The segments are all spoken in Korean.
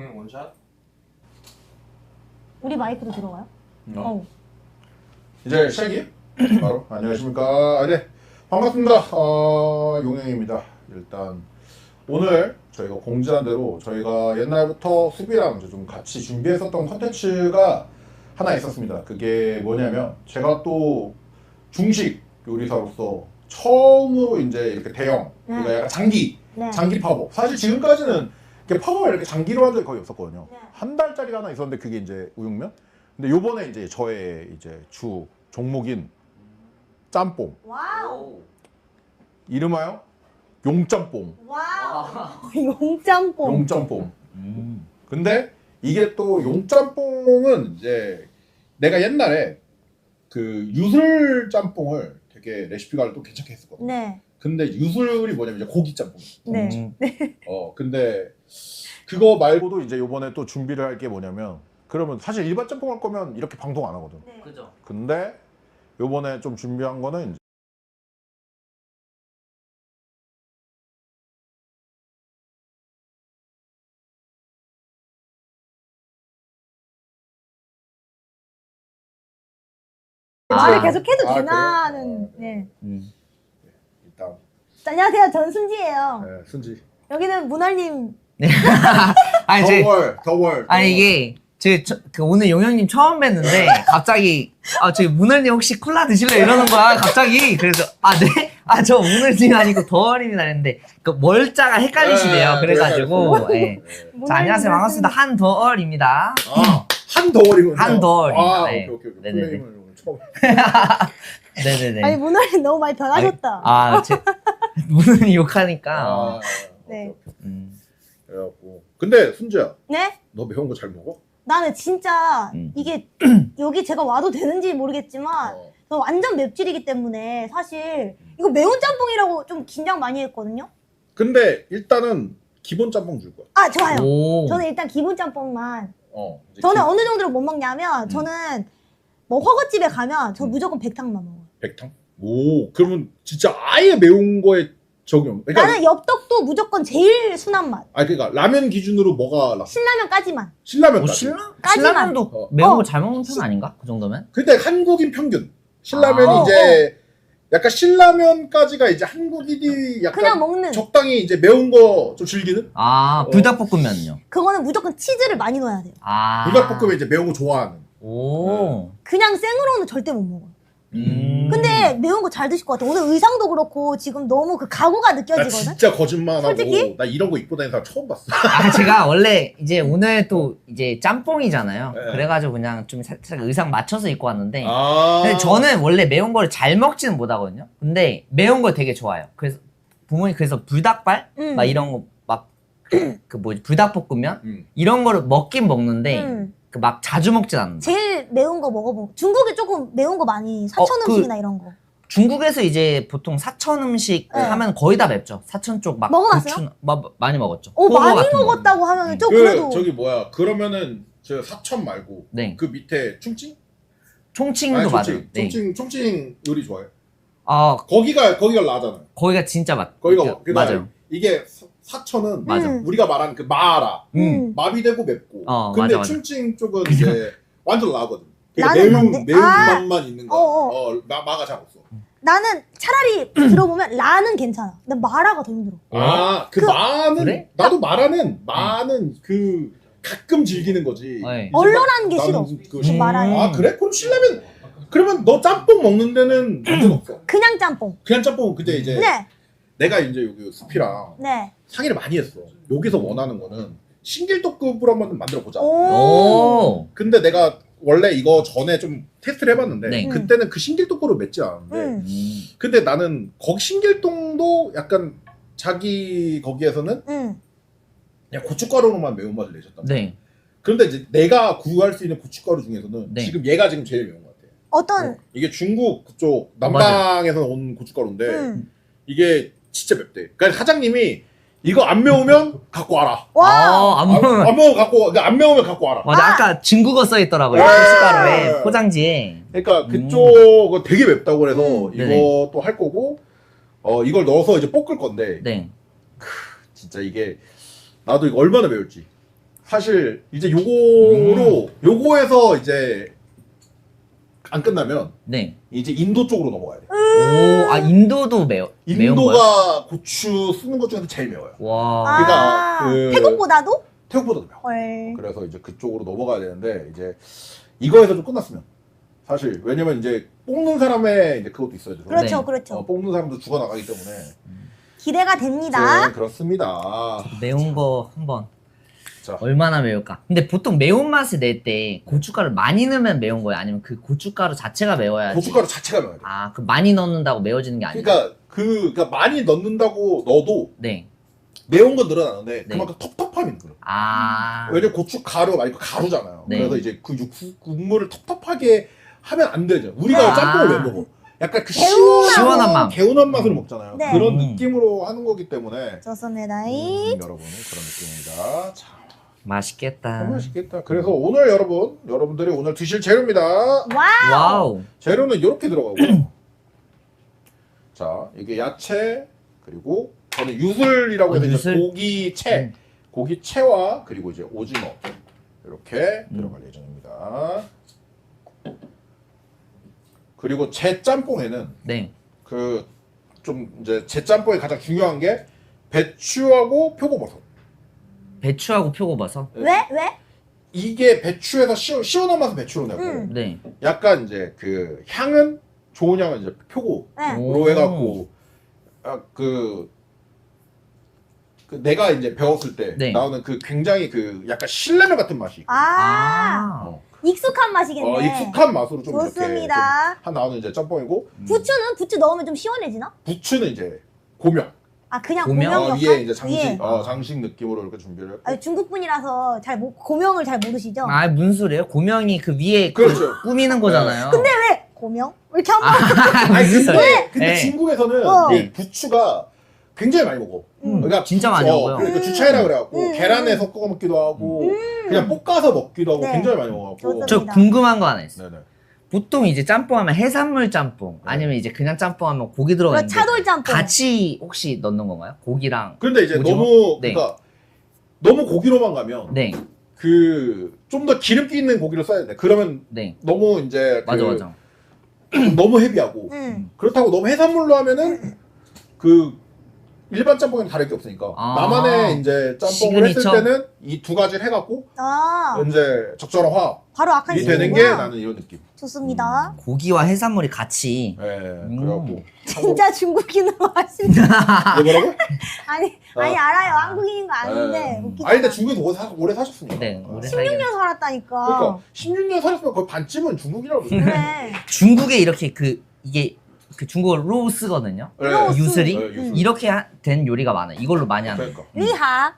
용영 원샷. 우리 마이크도 들어가요? 이제 시작이에요? 바로 안녕하십니까. 네, 반갑습니다. 용영입니다. 일단 오늘 저희가 공지한 대로 저희가 옛날부터 수비랑 이제 좀 같이 준비했었던 컨텐츠가 하나 있었습니다. 그게 뭐냐면 제가 또 중식 요리사로서 처음으로 이제 이렇게 대형, 그러니까 약간 장기 팝업. 사실 지금까지는 이렇게 팝업을 이렇게 장기로 한 적이 거의 없었거든요. 한 달짜리가 하나 있었는데 그게 이제 우육면. 근데 요번에 이제 저의 이제 주 종목인 짬뽕. 와우. 이름하여 용짬뽕. 와우. 용짬뽕. 용짬뽕. 근데 이게 또 용짬뽕은 이제 내가 옛날에 그 유술 짬뽕을 되게 레시피가 또 괜찮게 했었거든. 네. 근데 유술이 뭐냐면 이제 고기 짬뽕. 네. 근데 그거 말고도 이제 요번에 또 준비를 할 게 뭐냐면 그러면 사실 일반 짬뽕 할 거면 이렇게 방송 안 하거든. 네. 그죠. 근데 요번에 좀 준비한 거는 이제 말을 계속 해도 아, 되나는. 그래요? 네. 일단 안녕하세요. 전 순지예요. 네, 순지. 여기는 문활님. 아니 제 더월. 아니 이게 그 오늘 용영님 처음 뵀는데 갑자기 저기 문을님 혹시 콜라 드실래요 이러는 거야 갑자기. 그래서 네? 저 문을님 아니고 더월입니다 했는데 그 월자가 헷갈리시대요. 네, 그래가지고 네. 문활님 자 안녕하세요 반갑습니다 한더월입니다. 한더월이군요. 한더월입니다. 네. 오케이. 네네네. 플레임을 오늘 처음. 네네네. 아니 문활님 너무 많이 변하셨다. 문을님 욕하니까. 네. 그래갖고. 근데 순지야, 네? 너 매운 거 잘 먹어? 나는 진짜 이게 여기 제가 와도 되는지 모르겠지만 저 완전 맵찔이기 때문에 사실 이거 매운 짬뽕이라고 좀 긴장 많이 했거든요. 근데 일단은 기본 짬뽕 줄 거야. 아 좋아요. 오. 저는 일단 기본 짬뽕만. 이제 저는 어느 정도로 못 먹냐면 저는 뭐 허거집에 가면 저 무조건 백탕만 먹어요. 백탕? 오, 그러면 진짜 아예 매운 거에 적용. 그러니까 나는 엽떡도 무조건 제일 순한 맛. 그러니까 라면 기준으로 뭐가 나? 신라면까지만. 신라면까지. 신라면도 매운 거 잘 먹는 편 아닌가? 그 정도면? 근데 한국인 평균. 신라면이 이제 약간 신라면까지가 이제 한국인이 약간 그냥 먹는. 적당히 이제 매운 거 좀 즐기는? 불닭볶음면요. 그거는 무조건 치즈를 많이 넣어야 돼요. 불닭볶음면 이제 매운 거 좋아하는. 오. 그냥 생으로는 절대 못 먹어요. 음. 근데 매운 거 잘 드실 것 같아. 오늘 의상도 그렇고 지금 너무 그 각오가 나 느껴지거든. 진짜 거짓말 안 하고 솔직히? 나 이런 거 입고 다니는 사람 처음 봤어. 제가 원래 이제 오늘 또 이제 짬뽕이잖아요. 네. 그래가지고 그냥 좀 살짝 의상 맞춰서 입고 왔는데. 아. 근데 저는 원래 매운 거를 잘 먹지는 못하거든요. 근데 매운 걸 되게 좋아해요. 그래서 부모님 그래서 불닭발 막 이런 거 막 그 뭐지 불닭볶음면 이런 거를 먹긴 먹는데 그 막 자주 먹진 않는다. 제일 매운 거 먹어보고. 중국이 조금 매운 거 많이 사천 음식이나 이런 거. 중국에서 이제 보통 사천 음식 네. 하면 거의 다 맵죠. 사천 쪽 막 먹어봤어요? 많이 먹었죠. 오 호거 많이 같은 거. 먹었다고 하면 좀 그 그래도 저기 뭐야? 그러면은 저 사천 말고 네. 그 밑에 충칭? 총칭도 맞아요. 네. 총칭 요리 좋아해. 거기가 나잖아요. 거기가 진짜 거기가 그러니까 맞아요. 이게 사천은 맞아. 우리가 말하는 그 마라 마비 되고 맵고. 근데 맞아. 충칭 쪽은 이제 완전 나거든. 나는 매운 뭔데? 맛만 있는 거. 마가 잘 없어. 나는 차라리 들어보면 라는 괜찮아. 근데 마라가 더 힘들어. 그 마는 그래? 나도 마라는 그 가끔 즐기는 거지. 네. 이제 얼얼한 게 나는 싫어. 그거 마라에. 그래? 그럼 신라면 그러면 너 짬뽕 먹는 데는 문제가 없어. 그냥 짬뽕. 그냥 짬뽕 근데 이제 네. 내가 이제 여기 수피랑 네. 상의를 많이 했어. 여기서 원하는 거는 신길도급으로 한번 만들어 보자. 오. 근데 내가 원래 이거 전에 좀 테스트를 해봤는데 네. 그때는 그 신길도급으로 맵지 않았는데 근데 나는 거기 신길동도 약간 자기 거기에서는 그냥 고춧가루로만 매운맛을 내셨단 말이야. 네. 그런데 이제 내가 구할 수 있는 고춧가루 중에서는 네. 얘가 지금 제일 매운 것 같아. 어떤 이게 중국 그쪽 남방에서 온 고춧가루인데 이게 진짜 맵대. 그러니까 사장님이 이거 안 매우면 갖고 와라. 와. 안 먹으면 안 매우면 갖고 와라. 맞아. 아까 중국어 써 있더라고요. 네. 고춧가루에 포장지에. 그러니까 그쪽은 되게 맵다고 그래서 네네. 이것도 할 거고 이걸 넣어서 이제 볶을 건데 네. 진짜 이게 나도 이거 얼마나 매울지 사실 이제 요거로 요거에서 이제 안 끝나면 네. 이제 인도 쪽으로 넘어가야 돼. 오, 아 인도도 매운 거요? 인도가 고추 쓰는 것 중에서 제일 매워요. 와. 그러니까 그- 태국보다도? 태국보다도 매워. 헐. 그래서 이제 그쪽으로 넘어가야 되는데 이제 이거에서 좀 끝났으면 사실 왜냐면 이제 뽑는 사람의 이제 그것도 있어야죠. 그렇죠, 네. 그렇죠. 뽑는 사람도 죽어 나가기 때문에 기대가 됩니다. 네, 그렇습니다. 매운 거 한번. 자. 얼마나 매울까? 근데 보통 매운맛을 낼 때 고춧가루 많이 넣으면 매운 거예요? 아니면 그 고춧가루 자체가 매워야지? 고춧가루 자체가 매워야 돼. 아, 그 많이 넣는다고 매워지는 게 아니라? 그러니까 많이 넣는다고 넣어도 네. 매운 건 늘어나는데 네. 그만큼 텁텁함이 있는 거예요. 아. 왜냐면 고춧가루가 말고 가루잖아요. 네. 그래서 이제 그 국물을 텁텁하게 하면 안 되죠. 우리가 아. 짬뽕을 왜 먹어? 약간 그 시원한 맛. 개운한 맛으로 먹잖아요. 네. 그런 느낌으로 하는 거기 때문에 좋습니다. 여러분 그런 느낌입니다. 자, 맛있겠다. 정말 맛있겠다. 그래서 오늘 여러분들이 오늘 드실 재료입니다. 와우. 와우. 재료는 이렇게 들어가고요. 자, 이게 야채 그리고 저는 유슬이라고 해서 이제 유슬? 고기채, 고기채와 그리고 이제 오징어 이렇게 들어갈 예정입니다. 그리고 제 짬뽕에는 네. 그 좀 이제 제 짬뽕에 가장 중요한 게 배추하고 표고버섯. 배추하고 표고버섯. 왜? 왜? 이게 배추에서 시원한 맛은 배추로 내고 네. 약간 이제 그 향은 좋은 향은 이제 표고로 네. 오. 해갖고 그 내가 이제 배웠을 때 네. 나오는 그 굉장히 그 약간 신라면 같은 맛이 있고 아, 어. 익숙한 맛이겠네. 익숙한 맛으로 좀 이렇게 좋습니다. 한 나오는 이제 짬뽕이고 부추 넣으면 좀 시원해지나? 부추는 이제 고명 아, 그냥 고명? 고명 역할? 위에 이제 장식 위에. 장식 느낌으로 이렇게 준비를 했고 아니, 중국 분이라서 고명을 잘 모르시죠? 아, 무슨 소리예요? 고명이 그 위에 그 그렇죠. 꾸미는 거잖아요. 근데 왜 고명? 왜 이렇게 한번 아니 무슨 근데 네. 중국에서는 어. 이 부추가 굉장히 많이 먹어. 그러니까 진짜 많이 먹어요. 그러니까 주차이라 그래갖고 계란에 섞어 먹기도 하고 그냥 볶아서 먹기도 하고 네. 굉장히 많이 먹어갖고. 좋습니다. 저 궁금한 거 하나 있어요. 네네. 보통 이제 짬뽕 하면 해산물 짬뽕 아니면 이제 그냥 짬뽕 하면 고기 들어가 그리고 있는데 차돌짬뽕. 같이 혹시 넣는 건가요? 고기랑 근데 이제 오징어? 너무 네. 그러니까 너무 고기로만 가면 네. 그 좀 더 기름기 있는 고기를 써야 돼. 그러면 네. 너무 이제 맞아 그 맞아. 너무 헤비하고 그렇다고 너무 해산물로 하면은 그 일반 짬뽕이랑 다를 게 없으니까 아. 나만의 이제 짬뽕을 했을 시그니처? 때는 이 두 가지를 해갖고 아, 이제 적절한 바로 악한 화합이 되는 게 나는 이런 느낌. 좋습니다. 고기와 해산물이 같이 예, 그래갖고 진짜 중국인으로 하시는 이게 뭐라고? 아니 어. 아니 알아요. 한국인인 거 아는데 예. 웃기잖아. 아니 근데 중국에서 오래 사셨으니까. 네, 오래 살긴 16년 살았다니까. 그러니까 16년 살았으면 거의 반쯤은 중국이라고 그러죠. 그래. 중국에 이렇게 그 이게 그 중국어 로스거든요. 네. 로스. 유슬이 네, 유슬. 이렇게 된 요리가 많아요. 이걸로 많이 하는. 그러니까. 리하.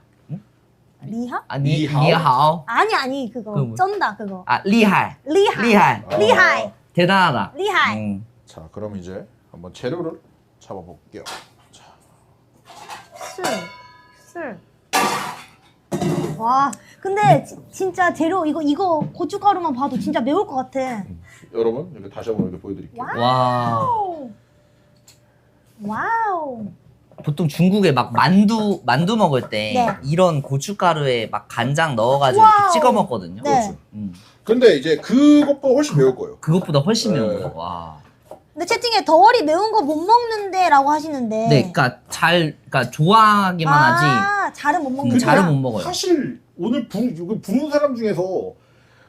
리하? 아니 니하오? 니하오. 아니 그거 그거 뭐- 쩐다 그거. 아 리할. 리하. 리할. 아. 리하이. 대단하다. 리하이. 자, 그럼 이제 한번 재료를 잡아볼게요. 자, 술. 와, 근데 진짜 재료 이거 고춧가루만 봐도 진짜 매울 것 같아. 여러분 이렇게 다시 한번 이렇게 보여드릴게요. 와. 와우. 보통 중국에 막 만두 먹을 때 네. 이런 고춧가루에 막 간장 넣어가지고 와우. 이렇게 찍어 먹거든요. 네. 근데 이제 그것보다 훨씬 매울 거예요. 그것보다 훨씬 네. 매운 거. 와. 근데 채팅에 덩어리 매운 거 못 먹는데라고 하시는데. 네, 그러니까 좋아하기만 하지. 아, 잘은 못 먹는다. 잘은 못 먹어요. 사실 오늘 부른 사람 중에서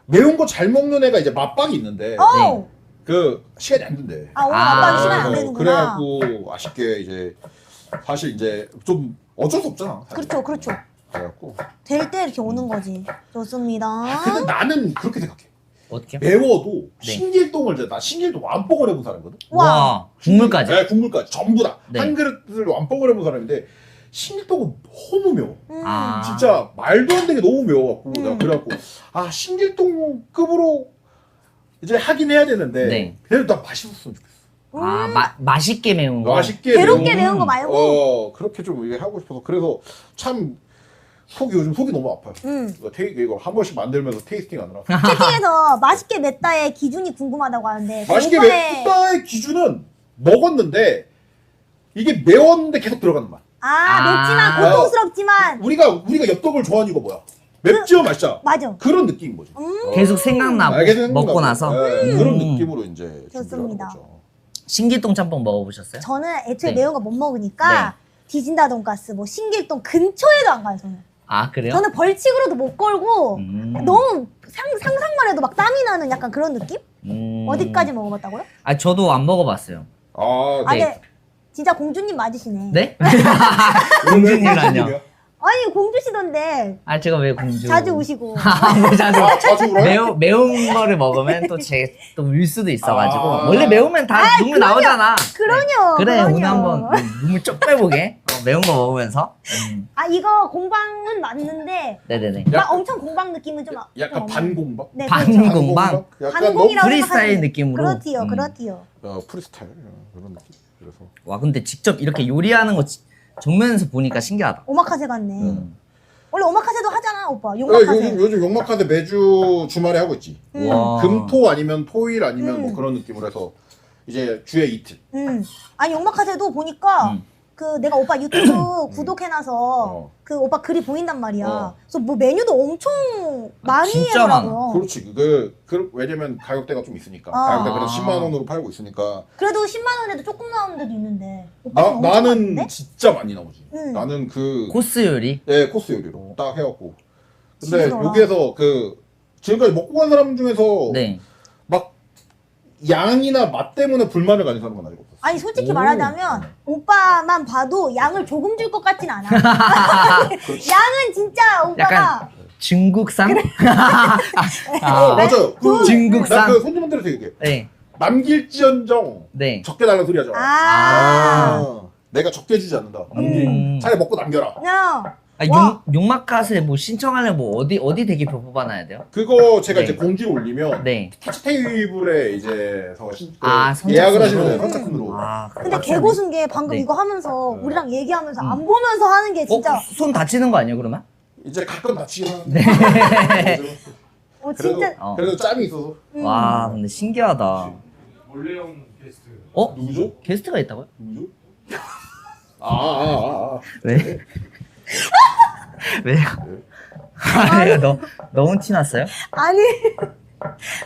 매운 거 잘 먹는 애가 이제 맛박이 있는데 어. 그 시간이 안 된대. 아, 오늘 아, 아빠는 시간 안 되는구나. 그래갖고 아쉽게 이제 사실 이제 좀 어쩔 수 없잖아. 사실. 그렇죠. 그래갖고 될 때 이렇게 오는 거지. 좋습니다. 근데 나는 그렇게 생각해. 어떻게? 매워도 네. 신길동을 이제 나 신길동 완뽕을 해본 사람이거든. 와. 와, 국물까지. 네, 국물까지 전부 다. 네. 한 그릇을 완뽕을 해본 사람인데 신길동은 너무 매워. 아. 진짜 말도 안 되게 너무 매워갖고 내가 그래갖고 아 신길동급으로 이제 하긴 해야 되는데 네. 그래도 나 맛있었으면 좋겠어. 아, 맛있게 매운 거. 맛있게 괴롭게 매운 거 말고. 그렇게 좀 이게 하고 싶어서 그래서 참 요즘 속이 너무 아파요. 이거 한 번씩 만들면서 테이스팅 하느라. 채팅에서 맛있게 맵다의 기준이 궁금하다고 하는데. 맛있게 이번에- 맵다의 기준은 먹었는데 이게 매웠는데 계속 들어가는 맛. 아, 맵지만 고통스럽지만. 우리가 엽떡을 좋아하는 이유가 뭐야? 맵지어 맛있자. 맞아. 그런 느낌인 거죠. 계속 생각나고 알게 되는 먹고 거고. 나서 그런 느낌으로 이제 준비를 좋습니다. 하는 거죠. 신길동 짬뽕 먹어보셨어요? 저는 애초에 네. 매운 거 못 먹으니까 디진다 돈가스, 뭐 신길동 근처에도 안 가요 저는. 아 그래요? 저는 벌칙으로도 못 걸고 너무 상상만 해도 막 땀이 나는 약간 그런 느낌? 어디까지 먹어봤다고요? 아 저도 안 먹어봤어요. 아, 아, 네. 네. 진짜 공주님 맞으시네. 네? 공주님이라뇨. 아니 공주시던데 아 제가 왜 공주? 자주 오시고. 뭐 자주. 자주 울어요? 매운 거를 먹으면 또 제 또 울 수도 있어가지고 아. 원래 매우면 다 눈물 나오잖아. 그럼요. 그래 그럼요. 오늘 한번 눈물 쪽 빼보게. 매운 거 먹으면서. 아 이거 공방은 맞는데 네네네. 막 엄청 공방 느낌은 좀 약간 좀 반공방? 네, 반공방? 약간 반공이라고 프리스타일 생각하시면- 느낌으로? 그렇지요, 그렇지요. 프리스타일 그런 느낌. 그래서 와 근데 직접 이렇게 요리하는 거 정면에서 보니까 신기하다. 오마카세 같네. 원래 오마카세도 하잖아, 오빠. 네, 용마카세. 요즘 용마카세 매주 주말에 하고 있지. 와. 금토 아니면 토일 아니면 뭐 그런 느낌으로 해서 이제 주에 이틀. 아니 용마카세도 보니까 그 내가 오빠 유튜브 구독해놔서 그 오빠 글이 보인단 말이야. 그래서 뭐 메뉴도 엄청 많이 진짜 하더라고요. 그렇지. 왜냐면 가격대가 좀 있으니까. 아. 가격대 그래도 10만 원으로 팔고 있으니까. 그래도 10만 원에도 조금 나오는 데도 있는데. 오빠는 엄청 나는 많은데? 진짜 많이 나오지. 응. 나는 코스 요리? 예, 코스 요리로 딱 해갖고. 근데 진짜라. 여기에서 지금까지 먹고 간 사람 중에서 네. 막 양이나 맛 때문에 불만을 가진 사람은 아직 없었어. 아니 솔직히 오. 말하자면 오빠만 봐도 양을 조금 줄 것 같진 않아. 양은 진짜 오빠가 약간 중국산? 맞아요. 중국산? 나그 손님한테도 얘기해. 네. 남길지언정 네. 적게 달라는 소리 하잖아. 내가 적게 주지 않는다. 차라리 먹고 남겨라. 야. 아, 와. 용마카세 뭐 신청하려면 뭐 어디 대기표 뽑아놔야 돼요? 그거 제가 네. 이제 공지를 올리면 네. 터치 테이블에 이제 선착순으로? 예약을 하시면 돼요. 선착순으로. 아, 근데 개고순 게 방금 네. 이거 하면서 우리랑 얘기하면서 안 보면서 하는 게 진짜 손 다치는 거 아니에요 그러면? 이제 가끔 다치긴 하는데. 진짜 그래도 짬이 있어서. 와 근데 신기하다. 원래형 게스트. 어? 누구죠? 게스트가 있다고요? 누구죠? 왜? 왜요? 왜요? 너무 티났어요? 아니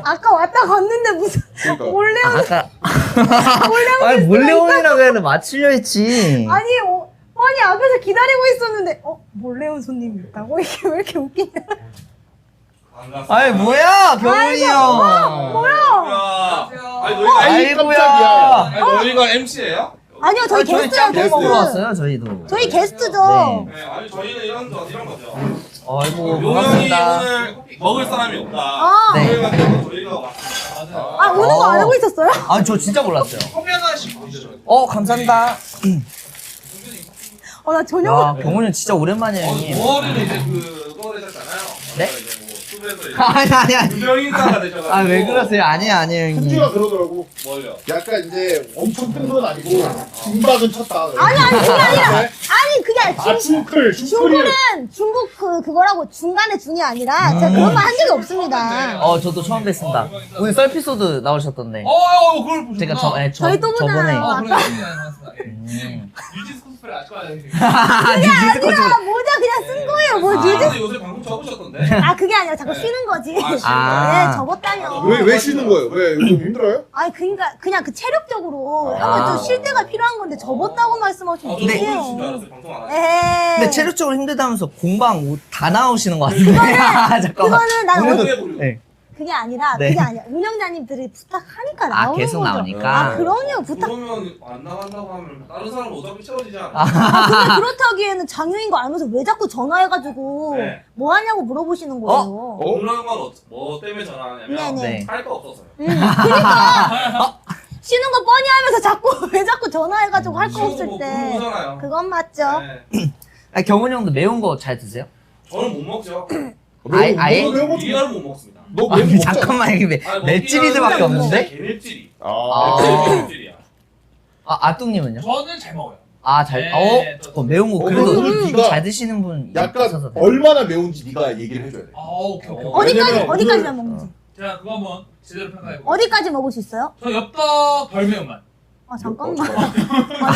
아까 왔다 갔는데 무슨 그러니까. 몰래 아, 아까 아니 몰래온이라고 해도 맞추려 했지. 아니 아니 앞에서 기다리고 있었는데 몰래 온 손님이 있다고 이게 왜 이렇게 웃기냐? 반갑습니다. 아니 뭐야 경훈이 형. 뭐야? 아니 너희가 아이고야. 아니 너희가 MC예요? 아니요 저희 저희 게스트예요 짬뽕 게스트. 먹으러 왔어요 저희도. 저희 게스트죠. 네. 네. 아니 저희는 이런 거죠. 아이고 용영이 반갑습니다. 오늘 먹을 사람이 없다. 아. 네. 저희가 그래서 저희가 왔습니다. 아 오는 거 알고 있었어요? 아 저 진짜 몰랐어요. 커피 하나씩 드시죠. 감사합니다. 나 전혀 야 경훈이 형 진짜 오랜만이에요 형님. 5월에는 이제 그거 되셨잖아요. 네? 이제 뭐 숲에서 아니. 유명 인사가 되셔가지고. 아 왜 그러세요? 아니에요 형님. 승주가 그러더라고. 뭘요? 약간 이제 엄청 뜬 건 아니고 중박은 쳤다. 아니 그게 아니라 아니 그게 아니라 슈크를 중국은 중국 그거라고 중간에 중이 아니라 제가 그런 말 한 적이 없습니다. 저도 처음 뵀습니다. 오늘 썰피소드 나오셨던데. 그걸 보셨구나. 제가 저희 또 저번에 보잖아요. 그래. 유지스 코스프레 아직 봐야 돼. 아니라 모자 그냥 쓴 거예요. 뭐 뉴스? 근데 요새 방송 접으셨던데? 아 그게 아니라 자꾸 쉬는 거지. 아. 네 접었다뇨. 왜 쉬는 거예요? 왜 요즘 힘들어요? 아니 그러니까 그냥 그 체력적으로 한번 좀 쉴 때가 필요한 건데 접었다고 말씀하시면 저도 어떡해요. 모르신 줄 알았어요. 방송 안 하시고. 에이. 근데 체력적으로 힘들다면서 공방 옷 다 나오시는 것 같은데. 잠깐만. 그거는 난 오늘도 네. 그게 아니라 네. 그게 아니라 운영자님들이 부탁하니까 나오는 계속 거죠. 나오니까. 아 그럼요 부탁. 그러면 안 나간다고 하면 다른 사람 어차피 채워지지 않아? 근데 그렇다기에는 장유인 거 알면서 왜 자꾸 전화해가지고 네. 뭐 하냐고 물어보시는 거예요. 그런 건 뭐 때문에 전화하냐면 네네. 네. 할 거 없어서요. 그러니까 쉬는 거 뻔히 하면서 자꾸 왜 자꾸 전화해가지고 할 거 쉬는 없을 거 때 모르잖아요. 그건 맞죠. 네. 경훈이 형도 매운 거 잘 드세요? 저는 못 먹죠. 아예? 너 매운 거 좀- 리얼 못 먹습니다. 너 아니 매운 거 먹잖아. 잠깐만 이게 아니, 맵찔이들밖에 먹기는 없는데? 하는데 개맵찔이. 아. 개맵찔이야. 아뚱님은요? 저는 잘 먹어요. 잘. 네, 매운 거 그래도 그러면 네가 잘 드시는 분 약간 있어서 돼요. 얼마나 매운지 네가 얘기를 해줘야 돼. 오케이. 왜냐면 어디까지만 오늘- 먹는지. 제가 그거 한번 제대로 평가해볼게요. 어디까지 먹을 수 있어요? 저 엽떡 덜 매운맛. 아 잠깐만.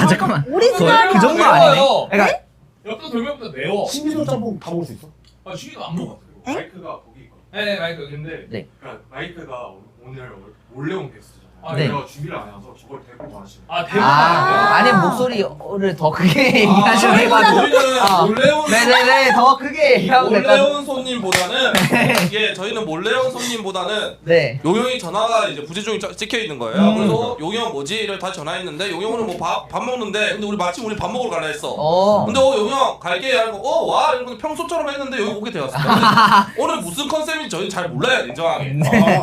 잠깐만. 오리지널이야. 그 정도 매워요. 아니네. 그러니까 엽떡 덜 매운보다 매워. 신기도 짬뽕 다 먹을 수 있어? 쉬기도 안 먹어. 마이크가 거기 있거든. 네, 마이크 근데 네. 그러니까 마이크가 오늘 몰래 온 게스트잖아. 아, 네. 내가 준비를 안 해서 저걸 대고 하시는. 아 대본 아니 목소리를 더 크게 얘기하시면 저희가 돼가지고. 저희는 몰래 온 네네네 더 크게 얘기하면 몰래 될것 온 손님보다는 예 저희는 몰래 온 손님보다는 네. 용영이 전화가 이제 부재중이 찍혀 있는 거예요. 그래서 용영 뭐지?를 다시 전화했는데 용영은 뭐 밥 먹는데 근데 우리 마침 우리 밥 먹으러 가려 했어. 근데 용영 갈게 하고 와 이러고 평소처럼 했는데 여기 오게 되었습니다. 오늘 무슨 컨셉인지 저희는 잘 몰라요 인정하게.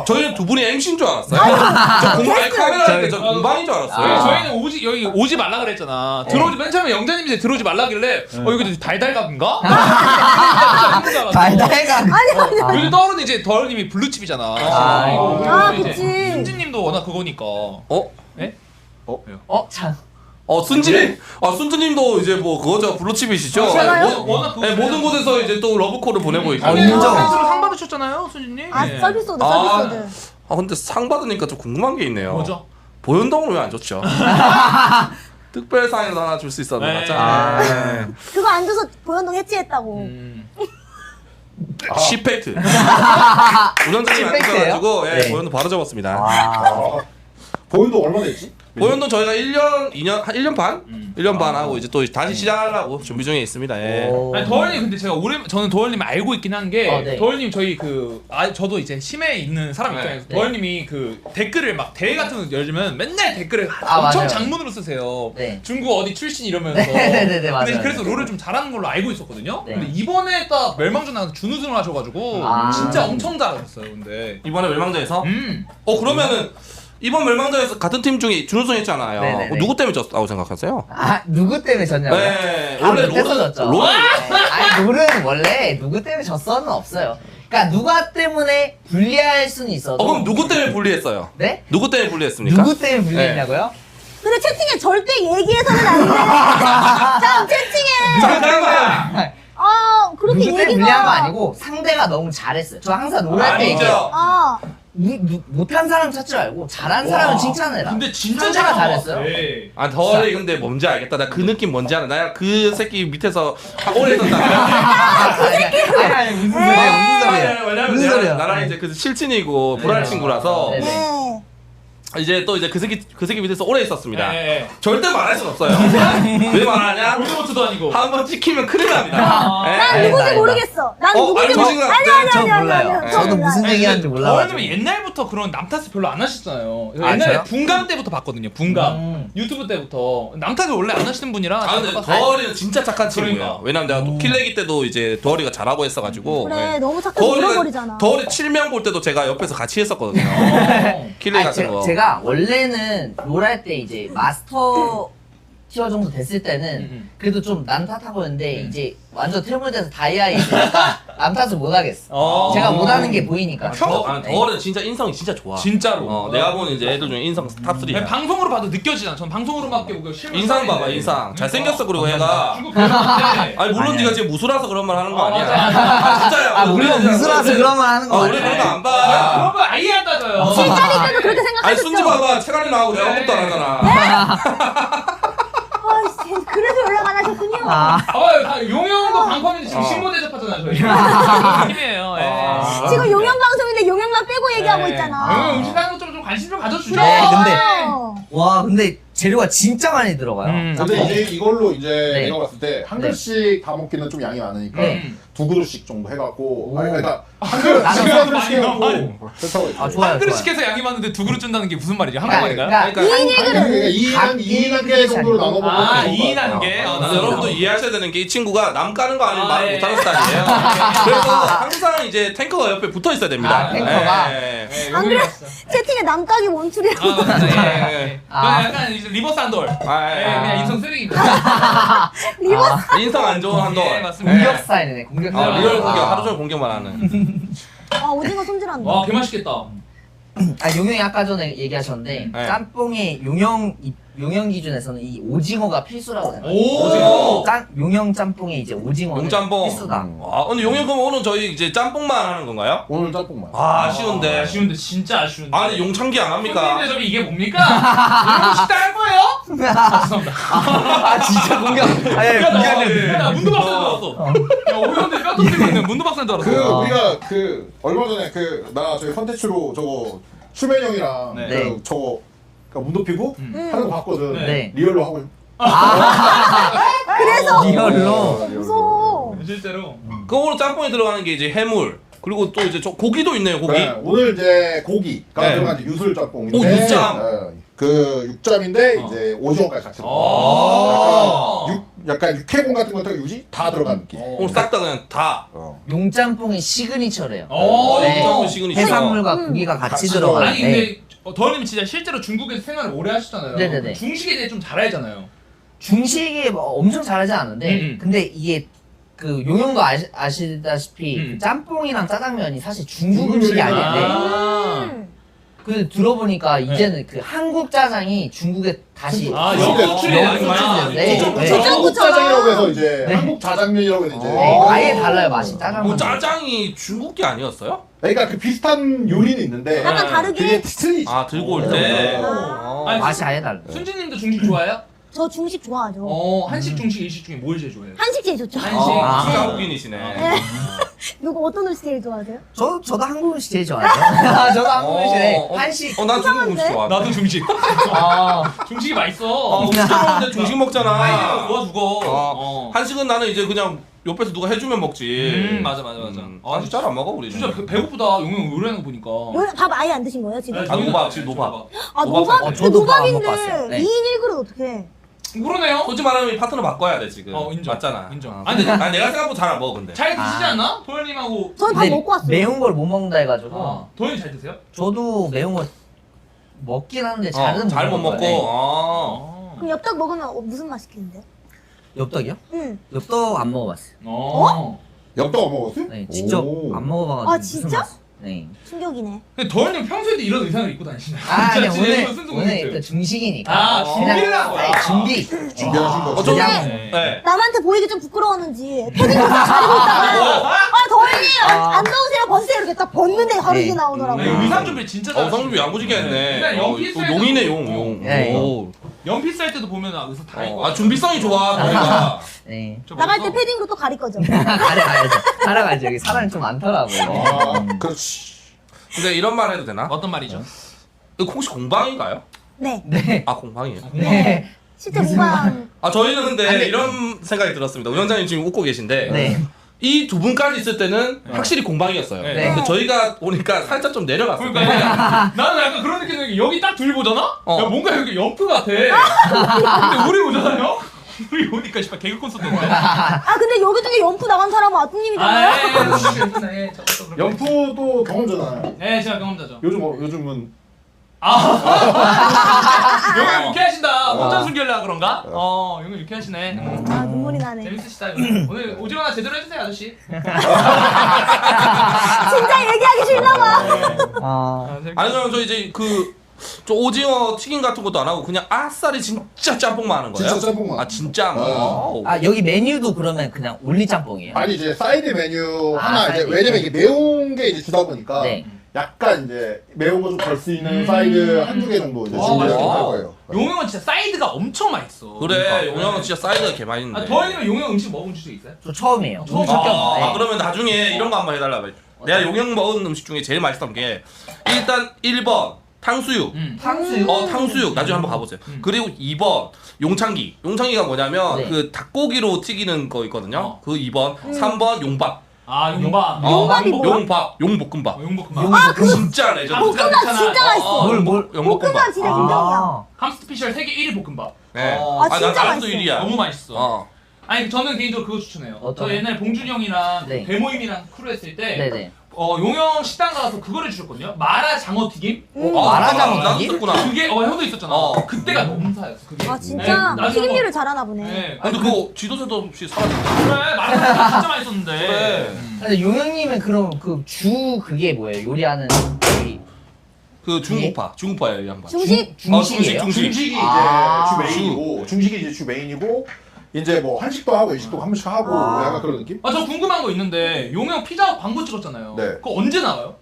저희는 두 분이 MC인 줄 알았어요. 카메라 할때 저 공방인 줄 알았어요. 저희는 여기 오지 말라 그랬잖아. 들어오지 맨 처음에 영자님이 이제 들어오지 말라길래 여기 달달각인가? 달달각. 요즘 떠오르는 이제 더러님이 블루칩이잖아. 아, 그치. 순진님도 워낙 그거니까. 네? 참. 순주님도 이제 뭐 그거죠 블루칩이시죠. 제가요? 워낙 그거. 네, 모든 곳에서 이제 또 러브콜을 보내고 있고. 인정. 상 받으셨잖아요, 순진님. 아, 네. 서비스오드, 아. 서비스오드. 근데 상 받으니까 좀 궁금한 게 있네요. 뭐죠? 보현동은 왜 안 줬죠? 특별상에서 하나 줄 수 있었는데 네. 맞잖아. 네. 그거 안 줘서 보현동 해체했다고. 시팩트. 운영자님이 안 시팩트예요? 주셔가지고 예, 네. 보현동 바로 접었습니다. 보현도 얼마 됐지? 보현동 저희가 1년 반? 1년 반 하고 이제 또 다시 시작하려고 준비 중에 있습니다. 예. 아니 더월님 근데 제가 저는 더월님 알고 있긴 한 게 네. 더월님 저희 저도 이제 심해에 있는 사람 입장에서 네. 더월님이 그 댓글을 막 대회 같은 거 열면 맨날 댓글을 아, 엄청 맞아요. 장문으로 쓰세요. 네. 중국 어디 출신 이러면서. 네네네 맞아요. 근데 그래서 롤을 좀 잘하는 걸로 알고 있었거든요. 네. 근데 이번에 딱 멸망전 나가서 준우승을 하셔가지고 아. 진짜 엄청 잘하셨어요. 근데 이번에 멸망전에서 음. 그러면은 이번 멸망전에서 같은 팀 중에 준우승 했잖아요. 네네네. 누구 때문에 졌다고 생각하세요? 누구 때문에 졌냐고요? 네. 원래 원래 롤은 졌죠. 롤은 아니 롤은 원래 누구 때문에 졌어는 없어요. 그러니까 누가 때문에 불리할 수는 있어도. 그럼 누구 때문에 불리했어요? 네? 누구 때문에 불리했습니까? 누구 때문에 불리했냐고요? 근데 채팅에 절대 얘기해서는 안 돼. 자, 채팅에. 잠깐만. 아, 그렇게 누구 때문에 얘기가. 불리한 거 아니고 상대가 너무 잘했어요. 저 항상 롤할 때 아니죠. 얘기해요. 아, 못한 사람 찾지 말고 잘한 사람은 칭찬해라. 근데 진짜 상대가 잘한 것 잘했어요. 같아. 덜이 근데 뭔지 알겠다. 나 그 느낌 뭔지 알아. 나 그 새끼 밑에서 오래 있었다. 아니 무슨 소리야? 왜냐면 무슨 소리야? 나랑 이제 그 실친이고 불알 친구라서 네. 네. 이제 또 이제 그 새끼 밑에서 오래 있었습니다. 네. 절대 말할 순 없어요. 왜 말하냐? 볼드모트도 아니고. 한번 찍히면 큰일 납니다. 예. 난 누군지 아니다. 모르겠어. 난 어, 누군지 알고 모르. 있는 것 아니, 같아. 아니, 저 아니, 아니, 몰라요. 아니, 저도 몰라요. 무슨 얘기하는지 몰라가지고. 더월님은 옛날부터 그런 남탓을 별로 안 하시잖아요. 아, 옛날에 저요? 분감 때부터 봤거든요. 분감 유튜브 때부터 남탓을 원래 안 하시는 분이라. 근데 더리는 진짜 착한 친구예요. 그러니까. 왜냐면 내가 또 킬레기 때도 이제 더리가 잘하고 했어가지고. 그래, 예. 너무 착해서 잃어버리잖아. 더리 7명 볼 때도 제가 옆에서 같이 했었거든요. 킬레기 같은 거. 제가 원래는 롤할 때 이제 마스터 티어 정도 됐을 때는 그래도 좀 남탓하고 있는데 이제 완전 퇴물돼서 다이아에 있으니까 남탓을 못 하겠어. 제가 못하는 게 보이니까. 더리는 진짜 인성이 진짜 좋아. 진짜로. 내가 보는 이제 애들 중에 인성 탑3야. 방송으로 봐도 느껴지잖아. 전 방송으로밖에 보고 실물 인상 봐봐 사이인데. 인상. 잘생겼어 그리고 얘가. 중국 배우인데. 아니 물론 아니야. 네가 지금 무술라서 그런 말 하는 거 아니야. 맞아. 진짜야. 아 물론 무술라서 그런 말 하는 거 우리 그런 거 같아. 안 봐. 그런 거 아예 안 따져요. 질자리 때도 그렇게 아니 생각하셨죠? 순지 봐봐 체간이 나오고 내가 아무것도 안 하잖아. 아이씨, 그래서 연락 안 하셨군요. 용영도 방송인데 지금 신고 대접하잖아요 저희. 팀이에요. 지금 용영 방송인데 용영만 빼고 얘기하고 있잖아. 용영 음식 하는 것좀 관심 좀 가져주죠. 네, 근데- 어. 와 근데 재료가 진짜 많이 들어가요. 근데 이제 이걸로 이제 네. 내가 봤을 때 한 그릇씩 다 먹기는 좀 양이 많으니까 네. 2그릇씩 정도 해갖고 오. 그러니까 한 그릇 나눠서 한 그릇씩 많이 해갖고 넣어. 세차고 있어요. 아 좋아요. 한 그릇 좋아요. 시켜서 양이 많은데 2그릇 준다는 게 무슨 말이죠? 그러니까, 한꺼번인가요? 그러니까 그러니까 2인 한 개 정도로 나눠 먹으면 아, 좋을 것 2인 같아요. 한 개? 근데 여러분도 이해하셔야 되는 게 이 친구가 남 까는 거 아니면 아, 말을 예. 못하는 스타일이에요. 그래서 항상 이제 탱커가 옆에 붙어 있어야 됩니다. 아, 탱커가? 예. 안 그래? 채팅에 남각이 원툴이라고. 약간 이제 리버스 한돌. 그냥 인성 쓰레기입니다. 리버스. 인성 안 좋은 한도. 예, 맞습니다. 공격 스타일이네. 공격 스타일. 리얼 공격 하루 종일 공격만 하는. 아, 오징어 손질한다. 와, 개 맛있겠다. 용영이 아까 전에 얘기하셨는데 네. 짬뽕에 용영 기준에서는 이 오징어가 필수라고 생각해요. 오! 용영 짬뽕에 이제 오징어는 용짬뽕. 필수다. 근데 용영 그럼 오늘 저희 이제 짬뽕만 하는 건가요? 오늘 짬뽕만. 아쉬운데. 아쉬운데, 진짜 아쉬운데. 아니 용창기 안 합니까? 근데 저기 이게 뭡니까? 이런 거 식당 할 거예요? 아 진짜 공격. 아니 나 문도 박사인 줄 알았어. 야 오현대 뼈 터뜨리고 있는 문도 박사인 줄 알았어. 그 우리가 그 얼마 전에 그 나 저희 컨텐츠로 저거 슈맨 형이랑 네. 그 저거 그러니까 문 높이고 하는 거 봤거든. 네. 리얼로 하고. 그래서 리얼로. 무서워. 실제로. 그 오늘 짬뽕에 들어가는 게 이제 해물 그리고 또 이제 저 고기도 있네요. 고기. 네, 오늘 이제 고기가 네. 들어간 이제 유술 짬뽕인데. 오, 육잠. 네, 그 육잠인데 이제 오징어까지 같이 들어가. 아. 약간 육회공 같은 것도 유지 다 들어간 느낌. 오늘 싹 다 그냥 다. 용짬뽕이 시그니처래요. 네. 짬뽕 시그니처. 해산물과 고기가 같이 같이 들어가. 아니 근데 더님 진짜 실제로 중국에서 생활을 오래 하셨잖아요. 네네네. 중식에 대해 좀 잘 알잖아요. 중식이 뭐 엄청 잘하지 않은데 음. 근데 이게 그 용용도 아시다시피 그 짬뽕이랑 짜장면이 사실 중국 음식이 아닌데 음. 그 들어보니까 이제는 그 한국 짜장이 중국에 다시 아, 역수출이 많이 역수출인데 한국 네. 짜장이라고 해서 이제 네. 한국 짜장면이라고 해서 이제. 네, 아예 달라요 맛이 짜장면. 뭐 짜장이 중국 게 아니었어요? 그러니까 그 비슷한 요리는 있는데 약간 그게 다르게. 틀리지. 아 들고 올 때. 아. 아니, 맛이 아예 달라. 순진님도 중식 좋아해요? 저 중식 좋아하죠. 한식, 중식, 일식 중에 뭘 제일 좋아해요? 한식 제일 좋죠. 한식. 아, 아. 한국인이시네. 누구 어떤 음식 제일 좋아하세요? 저도 한국 음식 제일 좋아해요. 저도 한국 음식에 한식. 난 중국 음식 좋아. 나도 중식. 아, 중식이 맛있어. 음식 먹는데 중식 먹잖아. 아이디어 좋아 죽어. 한식은 나는 이제 그냥 옆에서 누가 해주면 먹지. 맞아. 한식 잘 안 먹어 우리. 진짜 배고프다. 용용 요리하는 거 보니까. 요리 밥 아예 안 드신 거예요 지금? 아, 노밥, 지금 노밥. 아 노밥. 노밥? 저도 밥안 노밥인데 먹고 왔어요. 네. 2인 1그릇 어떻게? 그러네요. 솔직히 말하면 파트너 바꿔야 돼 지금. 인정. 맞잖아. 인정. 아니, 아니 내가 생각보다 잘 안 먹어 근데. 잘 드시지 않나? 도현님하고. 저는 밥 근데 먹고 왔어요. 매운 걸 못 먹는다 해가지고 도현이 잘 드세요? 저도 매운 거 먹긴 하는데 잘은 잘 못 먹고. 먹어요. 아. 그럼 엽떡 먹으면 무슨 맛있겠는데요? 네. 엽떡이요? 응. 엽떡 안 먹어봤어요. 엽떡 안 먹었어요? 네, 직접 오. 안 먹어봐가지고 아, 무슨 진짜? 맛- 네. 충격이네. 근데 도현님 평소에도 이런 의상을 입고 다니시나요? 아, 진짜 근데 오늘 순수공주. 일단 중식이니까. 아, 그냥 준비라고. 준비. 준비하신 거. 좀. 그냥 네. 남한테 보이기 좀 부끄러웠는지 패딩도 다 가리고 있다가 아 더운이 안 더우세요 벗으세요 이렇게 딱 벗는데 가리게 네. 나오더라고요. 네, 의상 준비 진짜 잘. 성준이 야무지게 했네. 그냥 연필 또 쌀 용이네 때도 용. 네. 오. 연필 쌀 때도 보면 의상 다 입고. 아 준비성이 좋아. 너희가. 네. 나갈 때 패딩도 또 가릴 거죠. 가려가야죠. 가려가야죠. 여기 사람이 좀 많더라고요. 아, 그렇지. 근데 이런 말 해도 되나? 어떤 말이죠? 이거 혹시 공방인가요? 네. 네. 아 공방이에요. 네. 실제 공방 아 저희는 근데 아니, 이런 생각이 들었습니다. 운영자님 지금 웃고 계신데 네. 이 두 분까지 있을 때는 확실히 공방이었어요. 네. 근데 저희가 오니까 살짝 좀 내려갔어요. 그러니까 나는 약간 그런 느낌이 드는 게 여기 딱 둘이 보잖아? 어. 야, 뭔가 여기 연프 같아. 근데 우리 보잖아요? 우리 오니까 씨발 개그 콘서트인데. 아 근데 여기 중에 연프 나간 사람은 아뚱님이잖아요. 연프도 경험자잖아요. 네, 제가 경험자죠. 요즘은 용영 유쾌하신다. 혼자 숨기려고 그런가? 용영 유쾌하시네. 아 눈물이 나네. 재밌으시다. 오늘 오징어 하나 제대로 해주세요, 아저씨. 진짜 얘기하기 싫나 봐. 아, 아니 그럼 저 이제 저 오징어 튀김 같은 것도 안 하고 그냥 아싸리 진짜 짬뽕만 하는 거예요? 진짜 짬뽕만. 아 진짜? 아 여기 메뉴도 그러면 그냥 올리 짬뽕이에요? 아니 이제 사이드 메뉴 아, 하나 이제 사이드. 왜냐면 이게 매운 게 이제 주다 보니까 네. 약간 이제 매운 거 좀 덜 수 있는 사이드 한두 개 정도 이제 준비를 맞아. 할 거예요. 용영은 진짜 사이드가 엄청 맛있어. 그래 용영은 진짜 사이드가 개 맛있는데. 더현이면 용영 음식 먹어본 적 있어요? 저 처음이에요. 처음? 아, 그러면 나중에 이런 거 한번 해달라. 내가 용영 먹은 음식 중에 제일 맛있던 게 일단 1번 탕수육. 탕수육? 탕수육 나중에 한번 가보세요. 그리고 2번 용창기. 용창기가 뭐냐면 네. 그 닭고기로 튀기는 거 있거든요. 그 2번. 3번 용밥. 아, 용밥. 용밥이 뭐야? 용밥. 용볶음밥. 용볶음밥. 아 그 진짜 레전드. 볶음밥 진짜 맛있어. 뭘? 용볶음밥. 진짜 인정이야. 아, 함스 스페셜 세계 1위 볶음밥. 네. 아, 진짜 나도 맛있어. 1위야. 너무 맛있어. 어. 아니 저는 개인적으로 그거 추천해요. 어떤? 저 옛날에 봉준이 형이랑 네. 대모임이랑 크루 했을 때 네네. 용영 식당 가서 그거를 주셨거든요. 마라 장어 튀김. 마라장어 나도 튀김? 있었구나. 그게 형도 있었잖아. 그때가 너무 사였어. 그게. 아 진짜 네, 나중에 튀김류를 잘하나 보네. 네. 근데 그거 지도새도 없이 사라졌어. 그래 마라장어 진짜 맛있었는데. 그래. 근데 용영님은 그럼 그 주 그게 뭐예요? 요리하는 이 그 중국파예요 이 양반. 중식 중식이에요? 중식. 중식이 이제 아. 주 메인이고 중식이 이제 주 메인이고 이제 뭐 한식도 하고 일식도 한 번씩 하고 약간 그런 느낌? 아 저 궁금한 거 있는데 용영 피자 광고 찍었잖아요. 네. 그거 언제 나와요?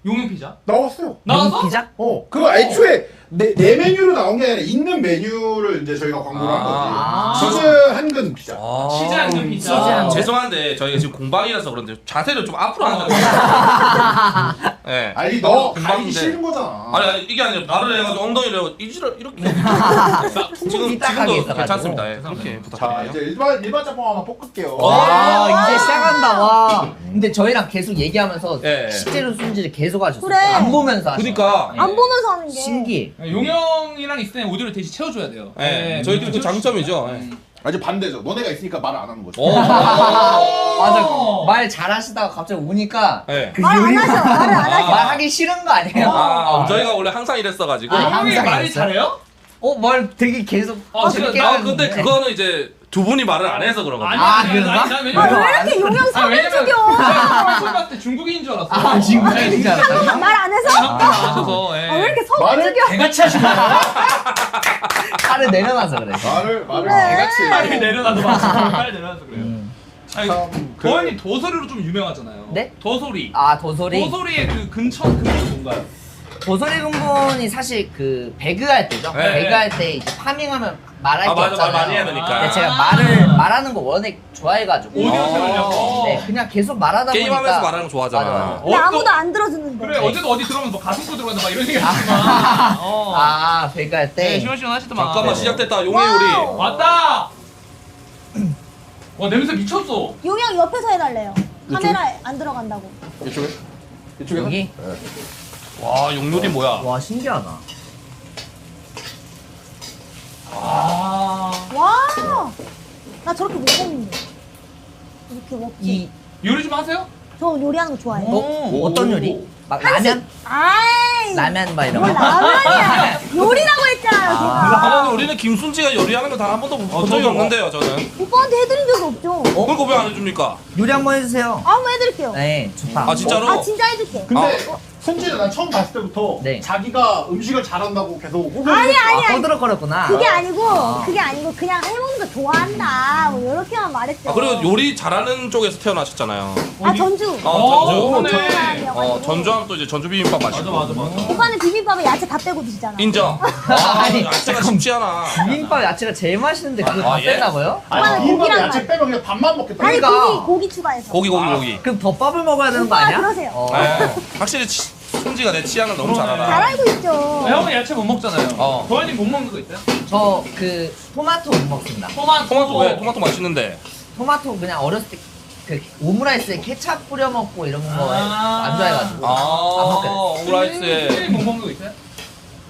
용영 피자? 나왔어요. 나왔어? 피자? 그거 애초에 네 메뉴로 나온 게 아니라 있는 메뉴를 이제 저희가 광고를 한 거지. 치즈 한근 피자. 치즈 한근 피자. 아, 죄송한데 저희가 지금 공방이라서 그런데 자세를 좀 앞으로 하는 거예요. 네. 아니 너 공방인데. 가기 싫은 거잖아. 아니 이게 아니라 말을 해가지고 엉덩이를 이지를 이렇게 지금도 괜찮습니다. 예, 그렇게 자 부탁드려요. 이제 일반 짬뽕 하나 볶을게요. 와 이제 시작한다 와. 근데 저희랑 계속 얘기하면서 예. 식재료 손질을 계속 하셨어요. 그래. 안 보면서 하셨어요. 그러니까. 안 보면서 하는 게. 신기해. 용영이랑 있을 때 오디오를 대신 채워줘야 돼요. 예, 저희들이 그 장점이죠. 예. 아주 반대죠. 너네가 있으니까 말을 안 하는 거지. 맞아. 말 잘하시다가 갑자기 오니까 예. 그 말 안 하셔. 말을 안 하셔. 말하기 싫은 거 아니에요? 저희가 원래 항상 이랬어가지고. 아, 용영이 항상 말이 이랬어요? 잘해요? 말 되게 계속 재밌게 아 하는데. 근데 그거는 이제 두 분이 말을 안 해서 그런 거죠. 그런가? 난 아, 왜냐면 왜 이렇게 용영 사진 왜냐면 죽여? 처음 봤을 때 중국인인 줄 알았어. 아 중국인인 줄 알았어요? 말 안 해서? 한국인 아셔서. 아, 왜 이렇게 서울 말을 죽여? 개같이 하시는 거예요? 살을 내려놔서 그래. 말을 네. 개같이. 빨리 내려놔도 맞아. 빨리 내려놔서 그래요. 아니, 참, 도현이 도소리로 좀 유명하잖아요. 네? 도소리. 아 도소리. 도소리의 그 근처는 뭔가요? 도소리 근본이 사실 그 배그 할 때죠. 네. 배그 할 때 이제 파밍하면 말할 게 아 맞아 말 없잖아요. 많이 해야 되니까. 근데 제가 말하는 거 워낙 좋아해가지고. 오디오 채우려고. 네, 그냥 계속 말하다 게임하면서 보니까. 말하는 거 좋아하잖아. 맞아, 맞아. 근데 아무도 안 들어주는데. 그래 어제도 어디 들어가면 뭐 가슴코 들어간다 막 이런 얘기 하지만. 아 배그 할 때. 네, 시원시원하시더만. 잠깐만 시작됐다 용의 와우. 요리. 왔다. 와 냄새 미쳤어. 용영 옆에서 해달래요. 카메라에 안 들어간다고. 이쪽에? 이쪽에? 여기? 와 용요리 뭐야? 와 신기하다. 아. 와. 나 저렇게 못 먹는데. 이렇게 먹지. 이 요리 좀 하세요? 저 요리하는 거 좋아해요. 어떤 요리? 막 라면? 아이. 라면 막 이런 뭘 거. 라면이야. 요리라고 했잖아요, 제가. 우리는 김순지가 요리하는 거 단 한 번도 본 적이 없는데요 저는. 오빠한테 해드린 적이 없죠. 그걸 왜 안 해줍니까? 요리 한번 해주세요. 한번 해드릴게요. 네 좋다. 아 진짜로? 아, 진짜 해줄게. 근데 손진은 난 처음 봤을 때부터 네. 자기가 음식을 잘한다고 계속 아니, 아니, 아니. 꼬드럭거렸구나. 그게 아니고, 그냥 해먹는 거 좋아한다. 뭐, 이렇게만 말했죠. 아 그리고 요리 잘하는 쪽에서 태어나셨잖아요. 아, 전주. 전주. 그러네. 사람이어가지고. 전주하면 또 이제 전주 비빔밥 맛있고. 맞아. 오빠는 비빔밥에 야채 다 빼고 드시잖아. 인정. 아니, 야채가 쉽지 않아. 비빔밥 야채가 제일 맛있는데 그거 다 아, 예? 빼나고요? 아니 비빔밥에 고기랑 야채 빼면 그냥 밥만 먹겠다. 아니, 그러니까. 고기 추가해서. 고기. 그럼 덮밥을 먹어야 되는 거 오빠 아니야? 그러세요. 네. 확실히 순지가 내 취향을 너무 잘 잘 알아. 알고 있죠. 형은 야채 못 먹잖아요. 어. 도현이 못 먹는 거 있어요? 저 그 토마토 못 먹습니다. 토마토 왜? 토마토 맛있는데. 토마토 그냥 어렸을 때 그 오므라이스에 케찹 뿌려 먹고 이런 거 아. 안 좋아해가지고 안 아 먹게 오므라이스에 못 먹는 거 있어요?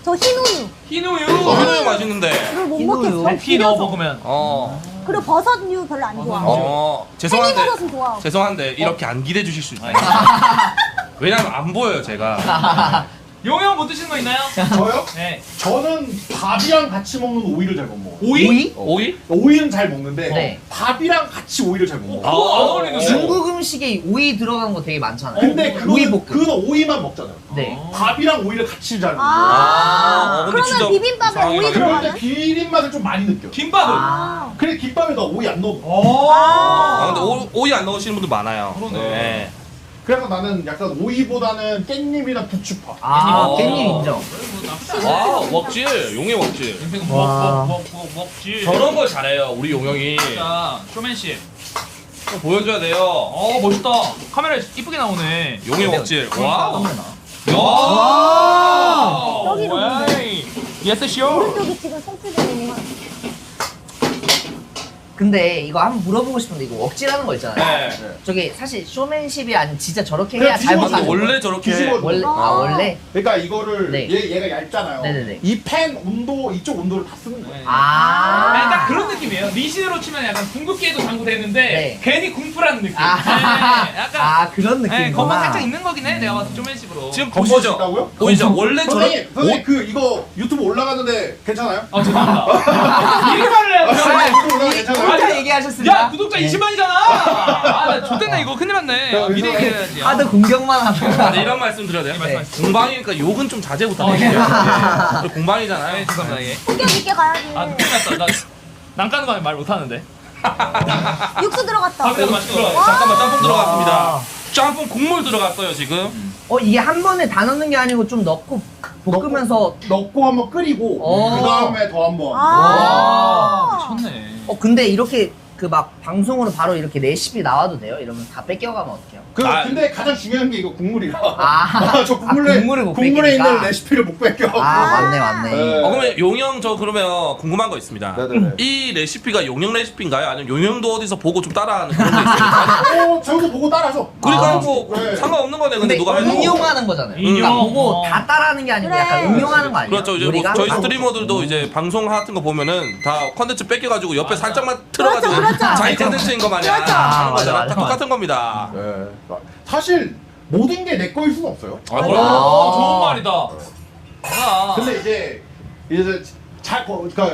저 흰우유. 흰우유. 흰우유 맛있는데. 그걸 못 흰우유. 먹겠어. 피 넣어 먹으면. 그리고 버섯류 별로 안 좋아하고. 죄송한데 팽이버섯은 좋아하고. 죄송한데 이렇게 안 기대 주실 수 있나요? 왜냐면 안 보여요 제가. 용영 못 드시는 거 있나요? 저요? 네. 저는 밥이랑 같이 먹는 오이를 잘 못 먹어요. 오이? 오이? 오이는 잘 먹는데 네. 밥이랑 같이 오이를 잘 못 먹어요. 그거 안 어울리는데. 중국 음식에 오이 들어가는 거 되게 많잖아요. 근데 오이 그거는 볶음. 오이만 먹잖아요. 네. 밥이랑 오이를 같이 잘 먹어요. 근데 진짜 그러면 비빔밥에 이상하게 오이 가네. 그럴 때 들어가면? 비린 맛을 좀 많이 느껴. 김밥은? 아. 그래 김밥에 너 오이 안 넣어. 아 근데 오이 안 넣으시는 분들 많아요. 그러네. 그래서 나는 약간 오이보다는 깻잎이나 부추파. 아 깻잎. 깻잎 인정. 와 웍질 용의 웍질. 와. 먹지. 저런 걸 잘해요 우리 용영이. 진짜 쇼맨십. 보여줘야 돼요. 멋있다. 카메라 이쁘게 나오네. 용의 웍질. 와. 여기로 예스 쇼. 오른쪽이 지금 성수대님이 근데 이거 한번 물어보고 싶은데 이거 억지라는 거 있잖아요. 네. 저게 사실 쇼맨십이 아닌 진짜 저렇게 그냥 해야 잘 뒤집어서 먹는 원래 저렇게. 뒤집어. 원래 원래 그러니까 이거를 네. 얘가 얇잖아요. 네네네. 이 팬 온도 이쪽 온도를 다 쓰는 거예요. 아, 딱 아. 그런 느낌이에요. 리신으로 치면 약간 궁극기에도 당구되는데 네. 괜히 궁프라는 느낌. 아. 네, 약간 아 그런 느낌이구나. 네, 거만 살짝 있는 거긴 해. 내가 봤을 때 쇼맨십으로. 지금 검색이 보시죠. 있다고요? 보이죠? 원래 저런 선생님 그 이거 유튜브 올라가는데 괜찮아요? 죄송합니다. 이렇게 말을 해요. 유튜브 올라가 괜찮아요? 혼자 얘기하셨습니다. 야 구독자 20만이잖아. 나 X됐네 이거 큰일 났네. 야, 미래 그래서- 얘기해야지. 다들 공격만 아, 하다가. 네, 이런 말씀 드려야 돼요? 네. 공방이니까 욕은 좀 자제 부탁드릴게요. 네. 공방이잖아요. 네, 죄송합니다. 예. 숙여 있게 가야지. 큰일 났다. 난 까는 거 말 못하는데. 육수 들어갔다. 밥에도 맛있게 들어가. 잠깐만 짬뽕 들어갔습니다. 짬뽕 국물 들어갔어요 지금. 이게 한 번에 다 넣는 게 아니고 좀 넣고 볶으면서 넣고 한번 끓이고 그 다음에 더 한번. 아. 미쳤네. 근데 이렇게 그 막 방송으로 바로 이렇게 레시피 나와도 돼요? 이러면 다 뺏겨가면 어떡해요? 근데 가장 중요한 게 이거 국물이라. 저 국물을 못 국물에 뺏기니까. 있는 레시피를 못 뺏겨. 맞네 맞네. 네. 그러면 용영 저 그러면 궁금한 거 있습니다. 네네네. 이 레시피가 용영 레시피인가요? 아니면 용영도 어디서 보고 좀 따라하는 그런 게 있어요? 저기서 보고 따라하죠. 그러니까 뭐 네. 상관없는 거네. 근데 근데 누가 해도 응용하는 거잖아요. 그러니까 응용. 보고 다 따라하는 게 아니고 그래. 약간 응용하는 거 아니에요? 그렇죠. 이제 뭐 요리가? 저희 스트리머들도 이제 방송 같은 거 보면은 다 컨텐츠 뺏겨가지고 옆에 살짝만 틀어가지고 그렇죠. 자기 컨텐츠인 거 마냥 그렇죠. 하는 거잖아. 맞아, 다 똑같은 겁니다. 네. 사실 모든 게 내 거일 수는 없어요. 좋은 말이다. 근데 이제 그러니까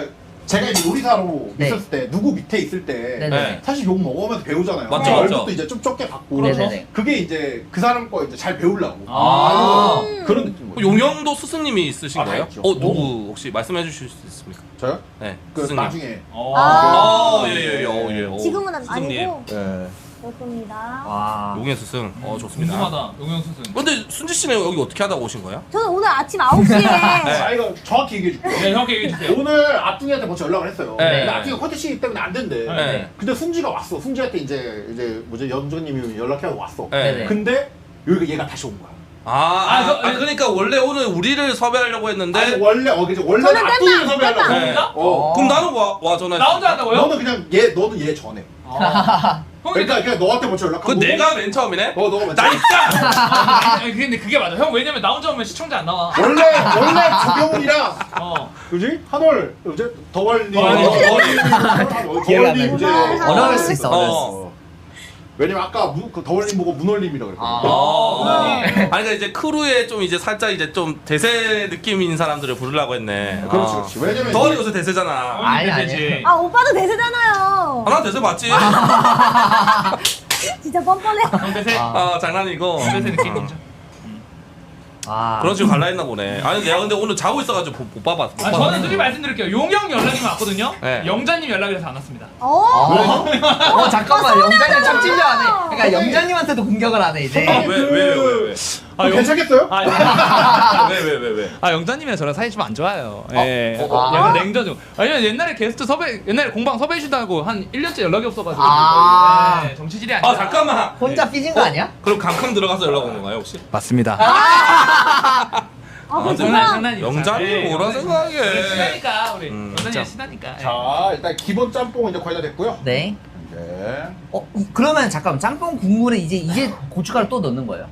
제가 이제 요리사로 네. 있었을 때 누구 밑에 있을 때 네네. 사실 욕 먹으면서 배우잖아요. 맞죠, 얼굴도 맞죠. 이제 좀 적게 받고 네네네. 그게 이제 그 사람 거 이제 잘 배우려고 아. 그런 느낌. 용영도 스승님이 있으신 아, 다 거예요? 있죠. 누구 혹시 말씀해 주실 수 있습니까? 저요? 네. 그 스승님. 나중에. 예예예. 지금은 스승님. 아니고 네. 그렇습니다. 와. 용의 스승. 좋습니다. 궁금하다. 용영 스승. 근데 순지 씨는 여기 어떻게 하다가 오신 거예요? 저는 오늘 아침 9시에 아 이거 정확히 얘기해 줄게요. 네, 형께 얘기해 주세요. 오늘 아뚱이한테 먼저 연락을 했어요. 네. 근데 아뚱이가 컨텐츠 때문에 안 된대. 네. 근데 순지가 왔어. 순지한테 이제 뭐지 연주님이 연락해서 왔어. 네. 근데 여기가 얘가 다시 온 거야. 그러니까 원래 오늘 우리를 섭외하려고 했는데 아니 원래 저는 아뚱이를 땜빵, 섭외하려고. 땜빵. 해. 그럼 나는 와 전화. 나 혼자 한다고요? 너는 그냥 너는 얘 전에. 형이 그러니까 그냥 너한테 먼저 연락하고. 그 내가 맨 처음이네. 너가 먼저. 나이스. 아니 근데 그게 맞아. 형 왜냐면 나 혼자 오면 시청자 안 나와. 원래 조경훈이랑 그지 한올 이제 더월님 더월님 이제 어려울 수 있어. 왜냐면 아까 그 더월님 보고 문월님이라 그랬거든. 아니 그러니까 이제 크루에 좀 이제 살짝 이제 좀 대세 느낌인 사람들을 부르려고 했네. 그렇지. 왜냐면 덩어리 요새 대세잖아. 아니, 되지. 아 오빠도 대세잖아요. 난 대세 맞지. 진짜 뻔뻔해. 형 대세. 장난이고. 대세 느낌이죠. 그런 식으로 갈라 했나 보네. 아니 내가 근데 오늘 자고 있어가지고 못 봐봤어. 저는 솔직히 말씀드릴게요. 용영 연락이 왔거든요. 네. 영자님 연락이 돼서 안 왔습니다. 잠깐만 영자님 참 찔려하네. 그러니까 영자님한테도 공격을 하네 이제. 왜? 괜찮겠어요? 왜? 영자님이랑 저랑 사이 좀 안 좋아요. 예. 약간 냉전이고. 아니면 옛날에 게스트 옛날에 공방 섭외해 주다고 한 1년째 연락이 없어가지고. 예, 정치질이 아니라. 잠깐만. 혼자 삐진 거 아니야? 그럼 강康들어가서 연락 온 건가요 혹시? 맞습니다. 장난이에요. 영자님 뭐라 생각해? 친하니까 우리. 영자님 진짜. 친하니까. 자 일단 기본 짬뽕 이제 거의 다 됐고요. 네. 네. 그러면 잠깐 짬뽕 국물에 이제 고춧가루 또 넣는 거예요?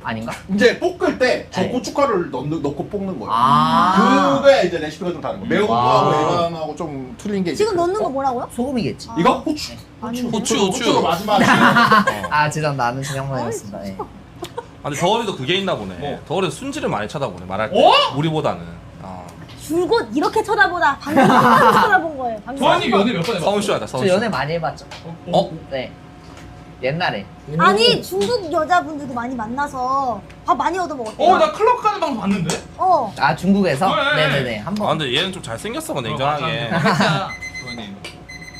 아닌가? 이제 볶을 때 저 네. 고춧가루를 넣고 볶는 거예요. 아. 그게 이제 레시피가 좀 다른 거예요. 매운 거하고 일반하고 좀 틀린 게 지금 있어요. 넣는 거 뭐라고요? 소금이겠지. 이거 후추. 후추. 마지막에. 죄송합니다. 나는 진영만이었습니다. 예. 아니 덩어리도 그게 있나 보네. 덩어리도 순지를 많이 쳐다보네 말할 때. 우리보다는. 줄곧 이렇게 쳐다보다 방금 쳐다본 거예요. 방금. 도현님 연애 몇 번 해봤어요? 서울쇼하다 저 서울쇼. 연애 많이 해봤죠. 네. 옛날에. 아니 중국 여자분들도 많이 만나서 밥 많이 얻어 먹었대요. 나 클럽 가는 방송 봤는데? 중국에서? 네. 네네네. 한 번. 근데 얘는 좀 잘생겼어 냉정하게. 도현님.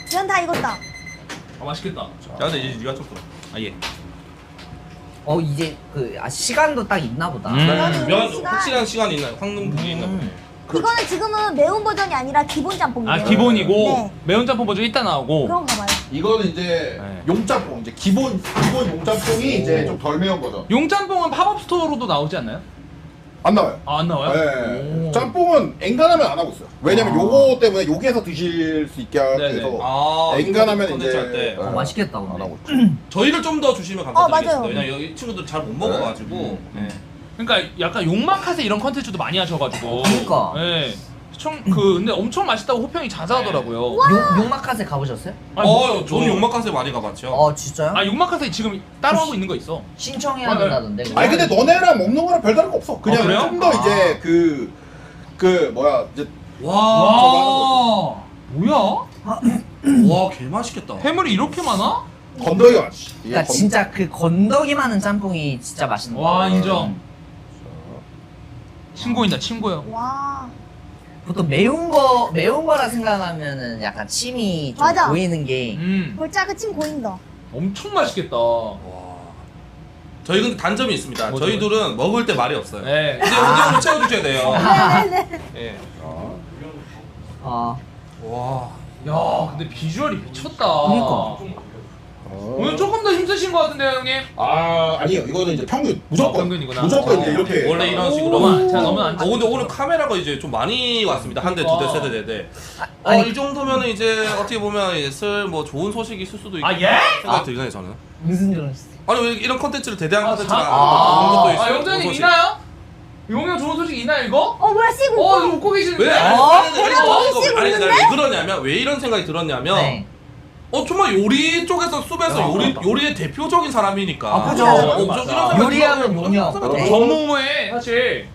지금 다 익었다. 맛있겠다. 야 근데 이제 네가 좀 예. 이제 시간도 딱 있나 보다. 면 시간. 확실한 시간이 있나요? 황금국이 있나 보네. 이거는 지금은 매운 버전이 아니라 기본 짬뽕이에요. 기본이고 네. 매운 짬뽕 버전 이따 나오고. 그런가 봐요. 이거는 이제 네. 용짬뽕 이제 기본 용짬뽕이 이제 좀 덜 매운 버전. 용짬뽕은 팝업 스토어로도 나오지 않나요? 안 나와요. 안 나와요? 네. 짬뽕은 엔간하면 안 하고 있어요. 왜냐면 요거 때문에 여기에서 드실 수 있게 하기 네네. 위해서 엔간하면 이제 컨텐츠 할 때. 맛있겠다. 안 근데. 하고 있죠. 저희를 좀 더 주시면 감사드리겠습니다. 맞아요. 왜냐면 여기 친구들 잘 못 먹어가지고. 네. 그러니까 약간 욕막카세 이런 컨텐츠도 많이 하셔가지고. 그러니까. 네. 근데 엄청 맛있다고 호평이 자자하더라고요. 용마카세 가보셨어요? 저는 용막카세 많이 가봤죠. 진짜요? 욕막카세 지금 따로 하고 있는 거 있어. 신청해야 된다던데. 아니 근데 너네랑 먹는 거랑 별다른 거 없어. 그냥 그래요? 좀 더 이제 이제 와. 뭐야? 와, 개 맛있겠다. 해물이 이렇게 많아? 건더기가 맛있지. 그러니까 진짜 그 건더기 많은 짬뽕이 진짜 맛있는 거. 와 인정. 친구인다 친구요. 와. 보통 매운 거라 생각하면은 약간 침이 좀 맞아. 보이는 게. 벌써 그 침 고인다. 엄청 맛있겠다. 와. 저희 근데 단점이 있습니다. 뭐죠? 저희들은 먹을 때 말이 없어요. 네. 이제 음식으로 채워주셔야 돼요. 네네네. 예. 아 와. 야, 근데 비주얼이 미쳤다. 그러니까. 오늘 조금 더 힘쓰신 것 같은데요, 형님? 아니요. 이거는 이제 평균. 무조건. 평균이구나. 무조건 이제 이렇게. 원래 이런 식으로. 너무 제가 너무 안 근데 오늘 카메라가 이제 좀 많이 왔습니다. 한 대, 두 대, 세 대, 네 대. 아니. 이 정도면은 이제 어떻게 보면 있을 뭐 좋은 소식이 있을 수도 있고 아, 예? 생각이 들긴 해요, 저는. 무슨 일을 아니 왜 이런 컨텐츠를 대대한 컨텐츠가 아, 좋은 것도 있어요. 영장님 좋은 소식. 있나요? 용영 좋은 소식 있나요, 이거? 뭐야 씨고. 지금 웃고 계시는데? 왜? 배가 너무 씩 아니 오는데? 왜 그러냐면 왜 이런 생각이 들었냐면 네. 정말 요리 쪽에서 숲에서 요리의 대표적인 사람이니까. 아, 그죠. 좀 이런 생각이 요리하면 뭐냐. 들었어요. 전무후무해, 사실.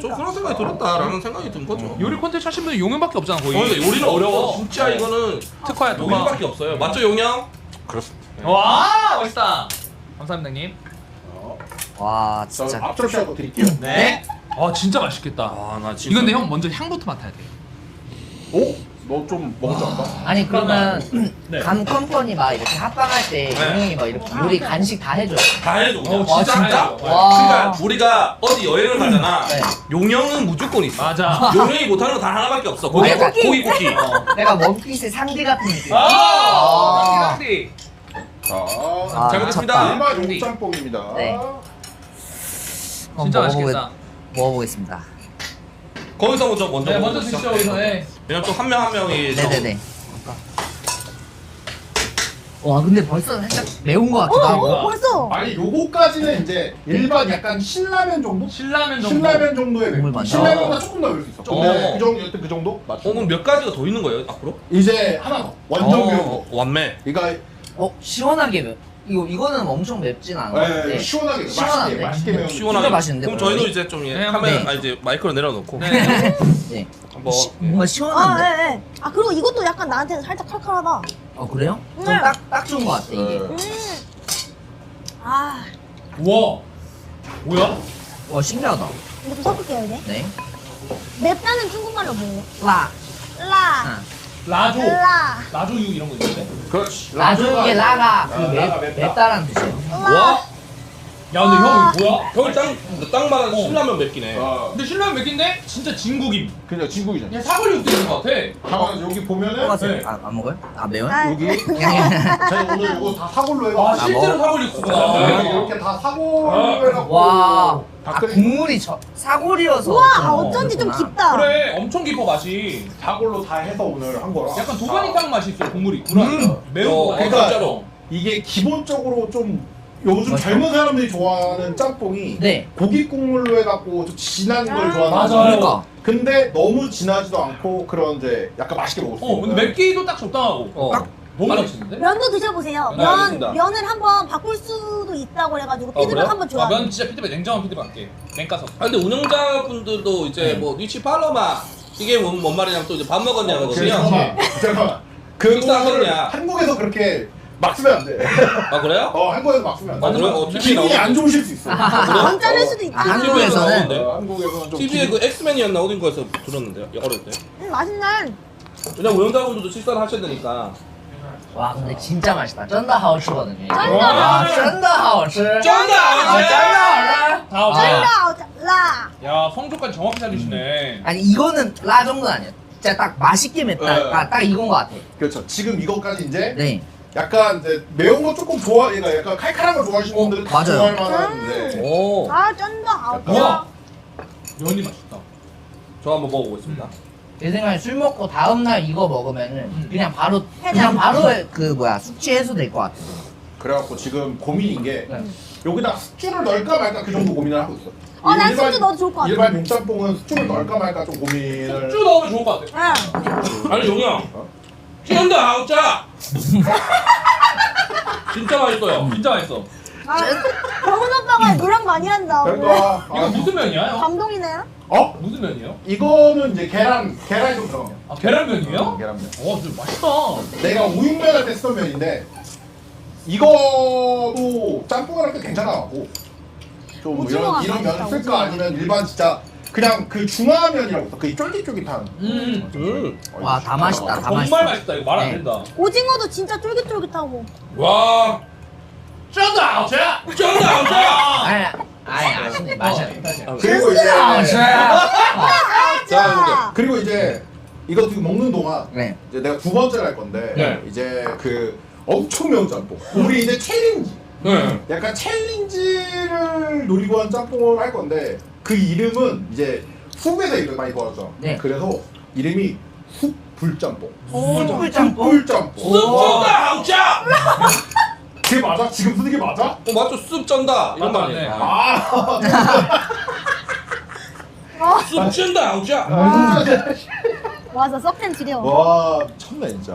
좀 그런 생각이 들었다라는 생각이 든 거죠. 요리 콘텐츠 하신 분이 용영밖에 없잖아, 거의. 근데 요리는 어려워. 진짜 이거는 특화야, 특화. 용인밖에 없어요. 맞죠, 용영? 그렇습니다. 와, 멋있다. 감사합니다, 형님. 와 자, 진짜. 앞접시하고 드릴게요. 네. 아, 진짜 맛있겠다. 나 진짜. 이건 근데 형 먼저 향부터 맡아야 돼. 오? 너 좀 먹을 줄 알까? 아니 그러면 네. 감 컴퍼니 막 이렇게 합방할 때 용영이 막 이렇게 요리 간식 다 해줘요. 다 해줘. 그냥. 와, 진짜? 진짜? 와. 그러니까 우리가 어디 여행을 가잖아. 네. 용영은 무조건 있어. 맞아. 용영이 못하는 거 단 하나밖에 없어. 고기 약간 고기 쿠키. 내가 원피스의 상디 같은 느낌. 아, 상디. 자, 잘 먹겠습니다. 일반 용짬뽕입니다. 네. 진짜 맛있겠다. 먹어보겠습니다. 거기서 먼저 네, 먼저 먹어보시죠. 드시죠, 여기서. 네. 왜냐면 또 한 명 한 명이 좀- 네네네. 와 근데 벌써 살짝 매운 것 같기도 하고. 벌써. 아니 요거까지는 이제 일반 약간 신라면 정도? 신라면 정도. 신라면 정도의 국물 매운. 맛. 신라면보다 조금 더 매울 수 있어. 근데 어. 그 정도 여튼 그 정도? 맞죠? 그럼 몇 가지가 더 있는 거예요 앞으로? 이제 하나 더. 완전 매운 거. 완매. 그러니까 시원하게 이거는 엄청 맵진 않은 것 같은데. 시원하게 시원한데? 맛있게 매운. 시원하게. 진짜 맛있는데, 그럼 저희도 그거는? 이제 좀 네, 카메라 네. 이제 마이크로 내려놓고 네. 네. 한번 뭔가 아, 시원한데. 예, 예. 아, 그리고 이것도 약간 나한테는 살짝 칼칼하다. 그래요? 네. 좀 딱 좋은 것 같아 이게. 아, 우와. 뭐야? 와 신기하다. 이거 좀 섞을게요, 이제. 네. 맵다는 중국말로 뭐예요? 라. 라. 라조. 라. 라조유 이런 거 있는데? 그렇지. 라조육의 라가 그 라가 맵다. 맵다라는 뜻이에요. 와. 야, 근데 형 이거 뭐야? 형이 딱 말하는 신라면 맵기네. 근데 신라면 몇 개인데? 진짜 진국임. 그냥 진국이잖아. 그냥 사골육도 있는 것 같아. 가만 여기 보면은 먹었어요? 네. 안 먹어요? 아 매워요? 아, 여기 제가 오늘 이거 다 사골로 해가지고 아, 실제로 사골육수구나. 이렇게 다 사골로 해갖고 와. 다 아 끓인 국물이 사골이어서. 우와, 좀 어쩐지 좀 그렇구나. 깊다. 그래, 엄청 깊어 맛이. 사골로 다 해서 오늘 한 거라. 약간 도가니탕 맛이 있어, 국물이 있구나. 매운 거. 그러니까 진짜로. 이게 기본적으로 좀 요즘 젊은 사람들이 좋아하는 짬뽕이 네. 고기 국물로 해갖고 좀 진한 걸 좋아하는 맞아요. 사람들. 그러니까. 근데 너무 진하지도 않고 그런 이제 약간 맛있게 먹을 수 있는. 근데 맵기도 딱 적당하고. 딱 너무 아니, 맛있는데? 면도 드셔보세요. 네, 알겠습니다. 면을 한번 바꿀 수도 있다고 해가지고 그래요? 피드백 한번 줘요. 면 진짜 피드백, 냉정한 피드백 할게. 냉가서. 근데 운영자분들도 이제 뭐 니치 팔로마 이게 뭔 말이냐면 또 이제 밥 먹었냐거든요. 잠깐만. 그 식사하겠냐? 부분을 한국에서 그렇게 막 쓰면 안 돼. 아 그래요? 한국에서 막 쓰면 안 돼. 아 그래요? TV 기분이 나오는데. 안 좋으실 수 있어. 안 자를 수도 있다. 아, 한국에서는 한국에서는 좀 TV에 그 엑스맨이었나 어딘 거에서 들었는데요. 어릴 때. 맛있네. 왜냐 운영자분들도 식사를 하셔야 되니까. 와 근데 진짜 맛있다. 쩐다 하우츠거든요. 쩐다 와 쩐다 하우츠. 쩐다! 쩐다. 다음. 쩐다. 라. 야, 성조까지 정확히 살리시네. 아니 이거는 라 정도는 아니에요. 진짜 딱 맛있게 맵다. 네. 딱 이건 것 같아. 그렇죠. 지금 이거까지 이제 네. 약간 이제 매운 거 조금 그러니까 약간 칼칼한 거 좋아하시는 분들은 다 맞아요. 좋아할 만한데. 오. 아, 쩐다. 우와. 면이 맛있다. 저 한번 먹어보겠습니다. 제 생각에 술 먹고 다음 날 이거 먹으면은 그냥 바로 그 뭐야 숙취 해소될 것 같아. 그래갖고 지금 고민인 게 네. 여기다 숙주를 넣을까 말까 그 정도 고민을 하고 있어. 난 숙주 넣어도 좋을 것 같아. 일반 용짬뽕은 숙주를 넣을까 말까 좀 고민을. 쭉 넣으면 좋을 것 같아. 응. 아니 용영. 쩐다 아우짜. 진짜 맛있어요. 진짜 맛있어. 아, 병훈 오빠가 노력 많이 한다. 오늘. 그러니까 이거 무슨 면이야, 형? 감동이네요. 무슨 면이에요? 이거는 이제 계란이 좀 들어가면. 아, 계란면이에요? 계란면. 진짜 맛있다. 내가 우육면 할 때 쓰던 면인데 이거도 짬뽕을 할 때 괜찮아갖고 좀 오징어가 이런 맛있다, 면을 쓸까 오징어. 아니면 일반 진짜 그냥 그 중화면이라고 있어. 그 쫄깃쫄깃한. 와 다 맛있다. 다 정말 맛있다. 맛있다. 이거 말 안 네. 된다. 오징어도 진짜 쫄깃쫄깃하고. 와. 真的好吃。 아니 아시네 마셔. 그리고 이제 자, 그리고 이제 이거 지금 먹는 동안 네. 이제 내가 두 번째를 할 건데 네. 이제 그 엄청 매운 짬뽕. 우리 이제 챌린지. 네. 약간 챌린지를 노리고 한 짬뽕을 할 건데 그 이름은 이제 숲에서 이렇게 많이 구하죠. 네. 그래서 이름이 숲불짬뽕. 숯불짬뽕. 숲불짬뽕. 쩐다 아우짜. 그게 맞아? 지금 쓰는 게 맞아? 맞죠? 쑥 쩐다 이런 맞다, 말이에요. 네. 쑥 쩐다 아우짜. 맞아 썩된 지려. 와 미쳤네 진짜.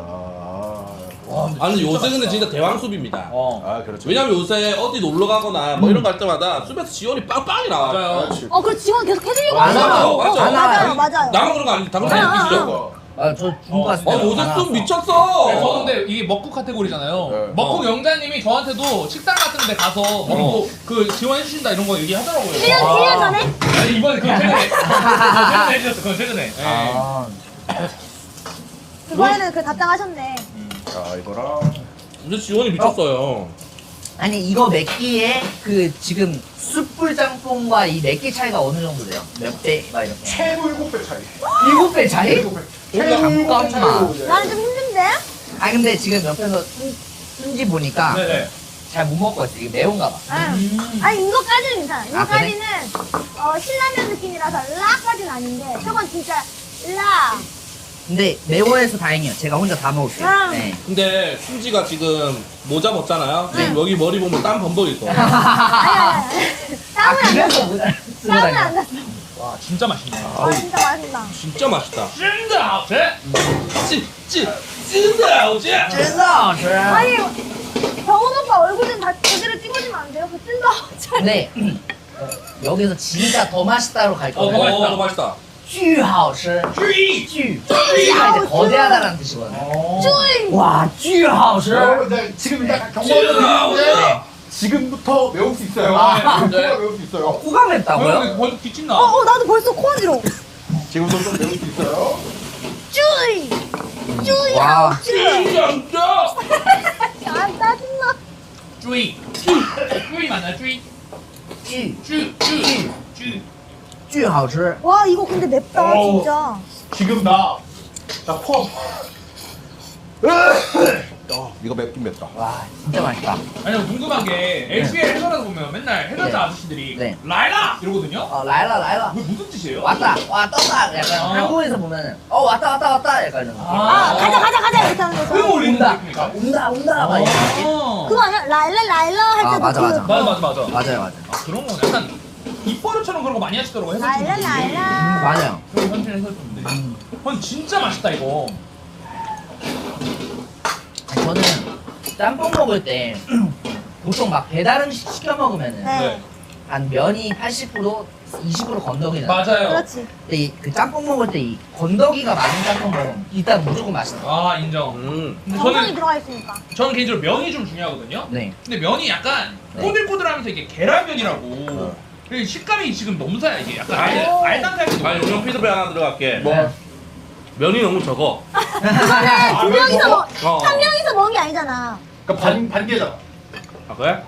아니 요새 근데 진짜 대왕숲입니다. 아 그렇죠. 왜냐면 요새 어디 놀러 가거나 뭐 이런 거 할 때마다 숲에서 지원이 빵빵이 나와요. 맞아요. 그렇지. 그 지원 계속 해드리고 안 있어요. 나와요, 맞아. 맞아요 안 맞아요. 나만 그런 거 아니지? 당신 아, 느끼시죠? 아저 중국 갔을 때. 요새 숲 미쳤어. 네, 저는 근데 이게 먹국 카테고리잖아요. 네. 먹국 영자님이 저한테도 식당 같은 데 가서 먹고 그 지원해 주신다 이런 거 얘기하더라고요. 1년 전에? 아니 이번에 그건 최근에. 그건 최근에 해주셨어. 그건 최근에. 네. 아, 그거에는 그 답장하셨네. 자 이거랑 이제 지원이 미쳤어요. 아니 이거 맵기에 그 지금 숯불짬뽕과 이 맵기 차이가 어느 정도 돼요? 몇 배? 막 이렇게. 최고 7배 차이. 7배 차이? 잠깐만. 나는 좀 힘든데? 아 근데 지금 옆에서 순지 보니까 네네. 잘 못 먹거든. 이게 매운가 봐. 아니 이거까지는 괜찮아. 아, 그래? 이거까지는 신라면 느낌이라서 라까지는 아닌데 저건 진짜 라. 근데 매워해서 다행이에요. 제가 혼자 다 먹을게요. 네. 근데 순지가 지금 모자 벗잖아요. 여기 머리 보면 땀 범벅 있어. 아니. 아 땀은 안 났어. 그래서 모자 쓰고 땀은 다녀. 안 났어. 와 진짜 맛있네. 진짜 맛있다. 진짜 맛있다. 真的好吃。 진짜 아우지. 真的好吃. 아니 정훈 오빠 얼굴 좀 다 제대로 찍어주면 안 돼요? 그 찐다. 근데 여기서 진짜 더 맛있다로 갈 더 거예요. 맛있다. 더 맛있다. 巨好吃. 巨. 가 이제 거대하다라는 뜻이거든요. 쭈이. 와, 巨好吃. 여러분 이제 지금 일단 경험을 드리는데 지금부터 매울 수 있어요. 아, 지금부터 매울 수 있어요. 코가 맵다고요? 벌써 기침 나. 나도 벌써 코 어지러워. 지금부터 좀 매울 수 있어요. 쭈이. 쭈이. 와. 진짜. 아 짜증나. 注意，注意맞나요？注意， 注意。 巨好吃. 와 이거 근데 맵다 어우. 진짜. 지금 나 포함. 이거 맵긴 맵다. 와, 진짜 맛있다. 아니 궁금한 게 LPL 해설하다 보면 맨날 해설자 네. 아저씨들이 네. 라이라 이러거든요. 라이라, 라이라. 그게 무슨 뜻이에요? 왔다, 떴다. 약간 한국에서 보면은, 왔다. 약간 이런 거. 가자 이렇게 하는 왜 거죠. 올린다? 온다. 막 이렇게. 그거 아니야? 라일라 할 때도 맞아, 그 맞아. 맞아. 맞아요. 아, 그런 거 약간 입버릇처럼 그런 거 많이 하시더라고 해설자분들이. 라일라. 맞아요. 그런 현실 해설자분들이. 진짜 맛있다 이거. 저는 짬뽕 먹을 때 보통 막 배달 음식 시켜 먹으면은 네. 한 면이 80%, 20% 건더기잖아요. 맞아요. 그렇지. 근데 그 짬뽕 먹을 때 이 건더기가 많은 짬뽕 먹으면 일단 무조건 맛있다. 아 인정. 근데 정성이 들어가 있으니까. 저는 개인적으로 면이 좀 중요하거든요. 네. 근데 면이 약간 네. 꼬들꼬들하면서 이게 계란면이라고. 그리고 식감이 지금 너무 사야 이게 약간 알단살이 아니 용영 피드백 하나 들어갈게. 뭐? 면이 너무 적어. 그거는 두 명이서 어. 한 명이서 먹은 게 아니잖아. 그러니까 반개잖아. 아 그래?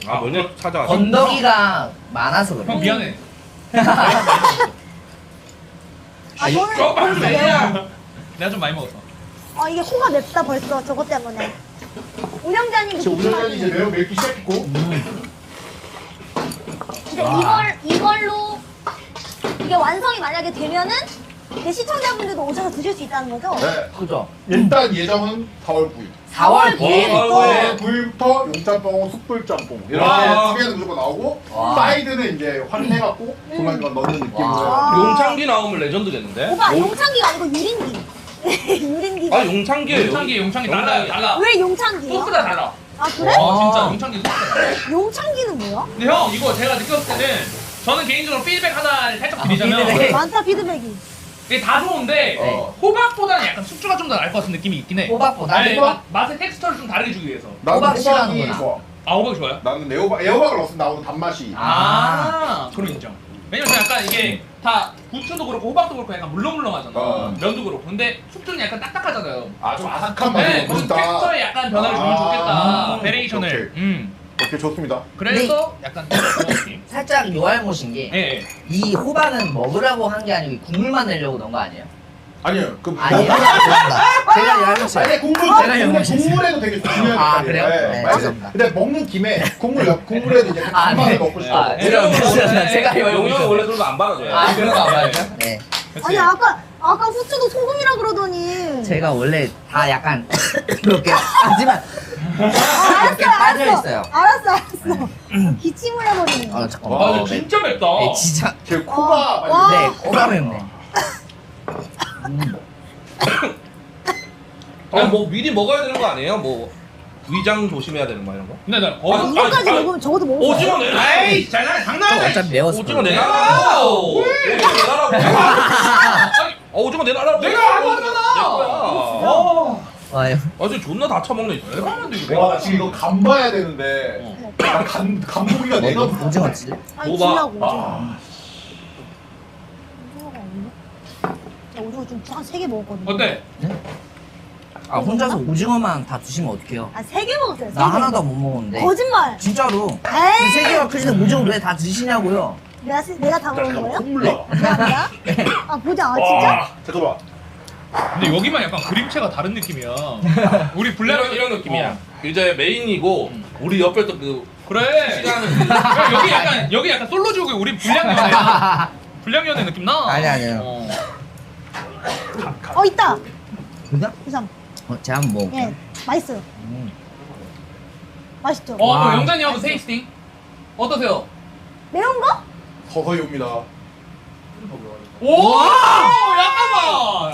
아 면이 찾아가. 건더기가 많아서 그래. 형 미안해. 저는 조금만 벌써 매워. 내가 좀 많이 먹었어. 이게 코가 맵다 벌써 저것 때문에. 운영자님도 지금 운전자님 이제 조심하세요. 매우 맵기 시작했고. 근데 이걸로 이게 완성이 만약에 되면은 내 시청자분들도 오셔서 드실 수 있다는 거죠? 네. 그죠? 일단 예정은 4월 9일. 4월 9일. 9일부터 용짬뽕, 숯불짬뽕 이렇게 와. 두 개는 무조건 나오고 와. 사이드는 이제 환해갖고 중간중간 넣는 느낌으로 와. 해요. 용창기 나오면 레전드겠는데? 오빠 용창기가 아니고 유린기. 유린기. 아 용창기예요. 용창기 달라. 왜 용창기야? 소스가 달라. 아 그래? 진짜 용창기 소스가 달라. 용창기는 뭐야? 근데 형 이거 제가 느꼈을 때는 저는 개인적으로 피드백 하나를 살짝 드리자면 피드백. 많다 피드백이. 이게 다 좋은데 네. 호박보다는 약간 숙주가 좀 더 나을 것 같은 느낌이 있긴 해. 호박보다? 네, 호박? 맛의 텍스처를 좀 다르게 주기 위해서. 나는 호박 호박이 싫어하는구나. 좋아. 아 호박이 좋아요? 나는 애호박을 넣었을 때 나오는 단맛이. 그럼 인정. 왜냐면 저 약간 이게 다 부추도 그렇고 호박도 그렇고 약간 물렁물렁하잖아. 면도 그렇고. 근데 숙주는 약간 딱딱하잖아요. 좀 아삭한 맛이 네, 너무 그 좋다. 텍스처에 약간 변화를 주면 좋겠다. 아. 베리에이션을. 오케이. 오케이 좋습니다. 그래서 약간 그런 느낌. 살짝 요알못인 게 이 예. 호박은 먹으라고 한 게 아니고 국물만 내려고 넣은 거 아니에요? 아니요. 그 아니에요? 죄송합니다. 제가 요알못이에요. 아니 국물에도 되게 중요한 아, 역할이에요. 그래요? 네, 네, 만약에 죄송합니다. 근데 먹는 김에 국물에도 이제 간만에 먹고 싶어. 제가 용이 형 원래 그런 거 안 받아줘요. 아 그런 거 알아요? 네. 아니 아까 후추도 소금이라 그러더니. 제가 원래 다 약간 이렇게 하지만 이렇게 빠져 있어요. 알았어. 기침을 해버리네. 아 잠깐만. 아, 근데 진짜 맵다. 네, 진짜. 제 코가 와. 네, 꼬마 맵네. 아니 뭐 미리 먹어야 되는 거 아니에요? 뭐 위장 조심해야 되는 거 이런 거? 근데 나 이거까지 먹으면 적어도 먹을 거야. 오징어 내놔. 에이, 잘 장난하네. 어차피 매워서. 오징어 그런데. 내놔라고. 오징어 내놔라고. 오징어 내놔라고. 내가 안 하잖아. 내 거야. 아유. 아주 존나 다 처먹네. 내가 하는데 이거. 와, 나 지금 이거 간 봐야 되는데 간 보기가 내가 오징어 찔래? 아니 먹어봐. 주려고 오징어가 없네. 나 오징어 좀 한 3개 먹었거든. 어때? 아 혼자서 오징어만 다 드시면 어떡해요? 아 3개 먹었어요. 나 하나도 못 먹었는데. 거짓말. 진짜로. 에이. 세 개가 크시는 오징어 왜 다 드시냐고요? 내가 다 먹은 거예요? 콧물 나. 미안합니다. 아 보자. 아 진짜? 잠깐만. 근데 여기만 약간 그림체가 다른 느낌이야. 우리 이런 느낌이야. 이제 메인이고 우리 옆에 또그 그래. 시간은 여기 약간 솔로지옥에 우리 불량연애야. 불량연애 느낌 나. 아니에요. 있다. 진짜? 이상. 제가 한번 먹을게요. 예. 맛있어요. 맛있죠? 와. 영자님 한번 테이스팅. 어떠세요? 매운 거? 서서히 옵니다. 오! 잠깐만.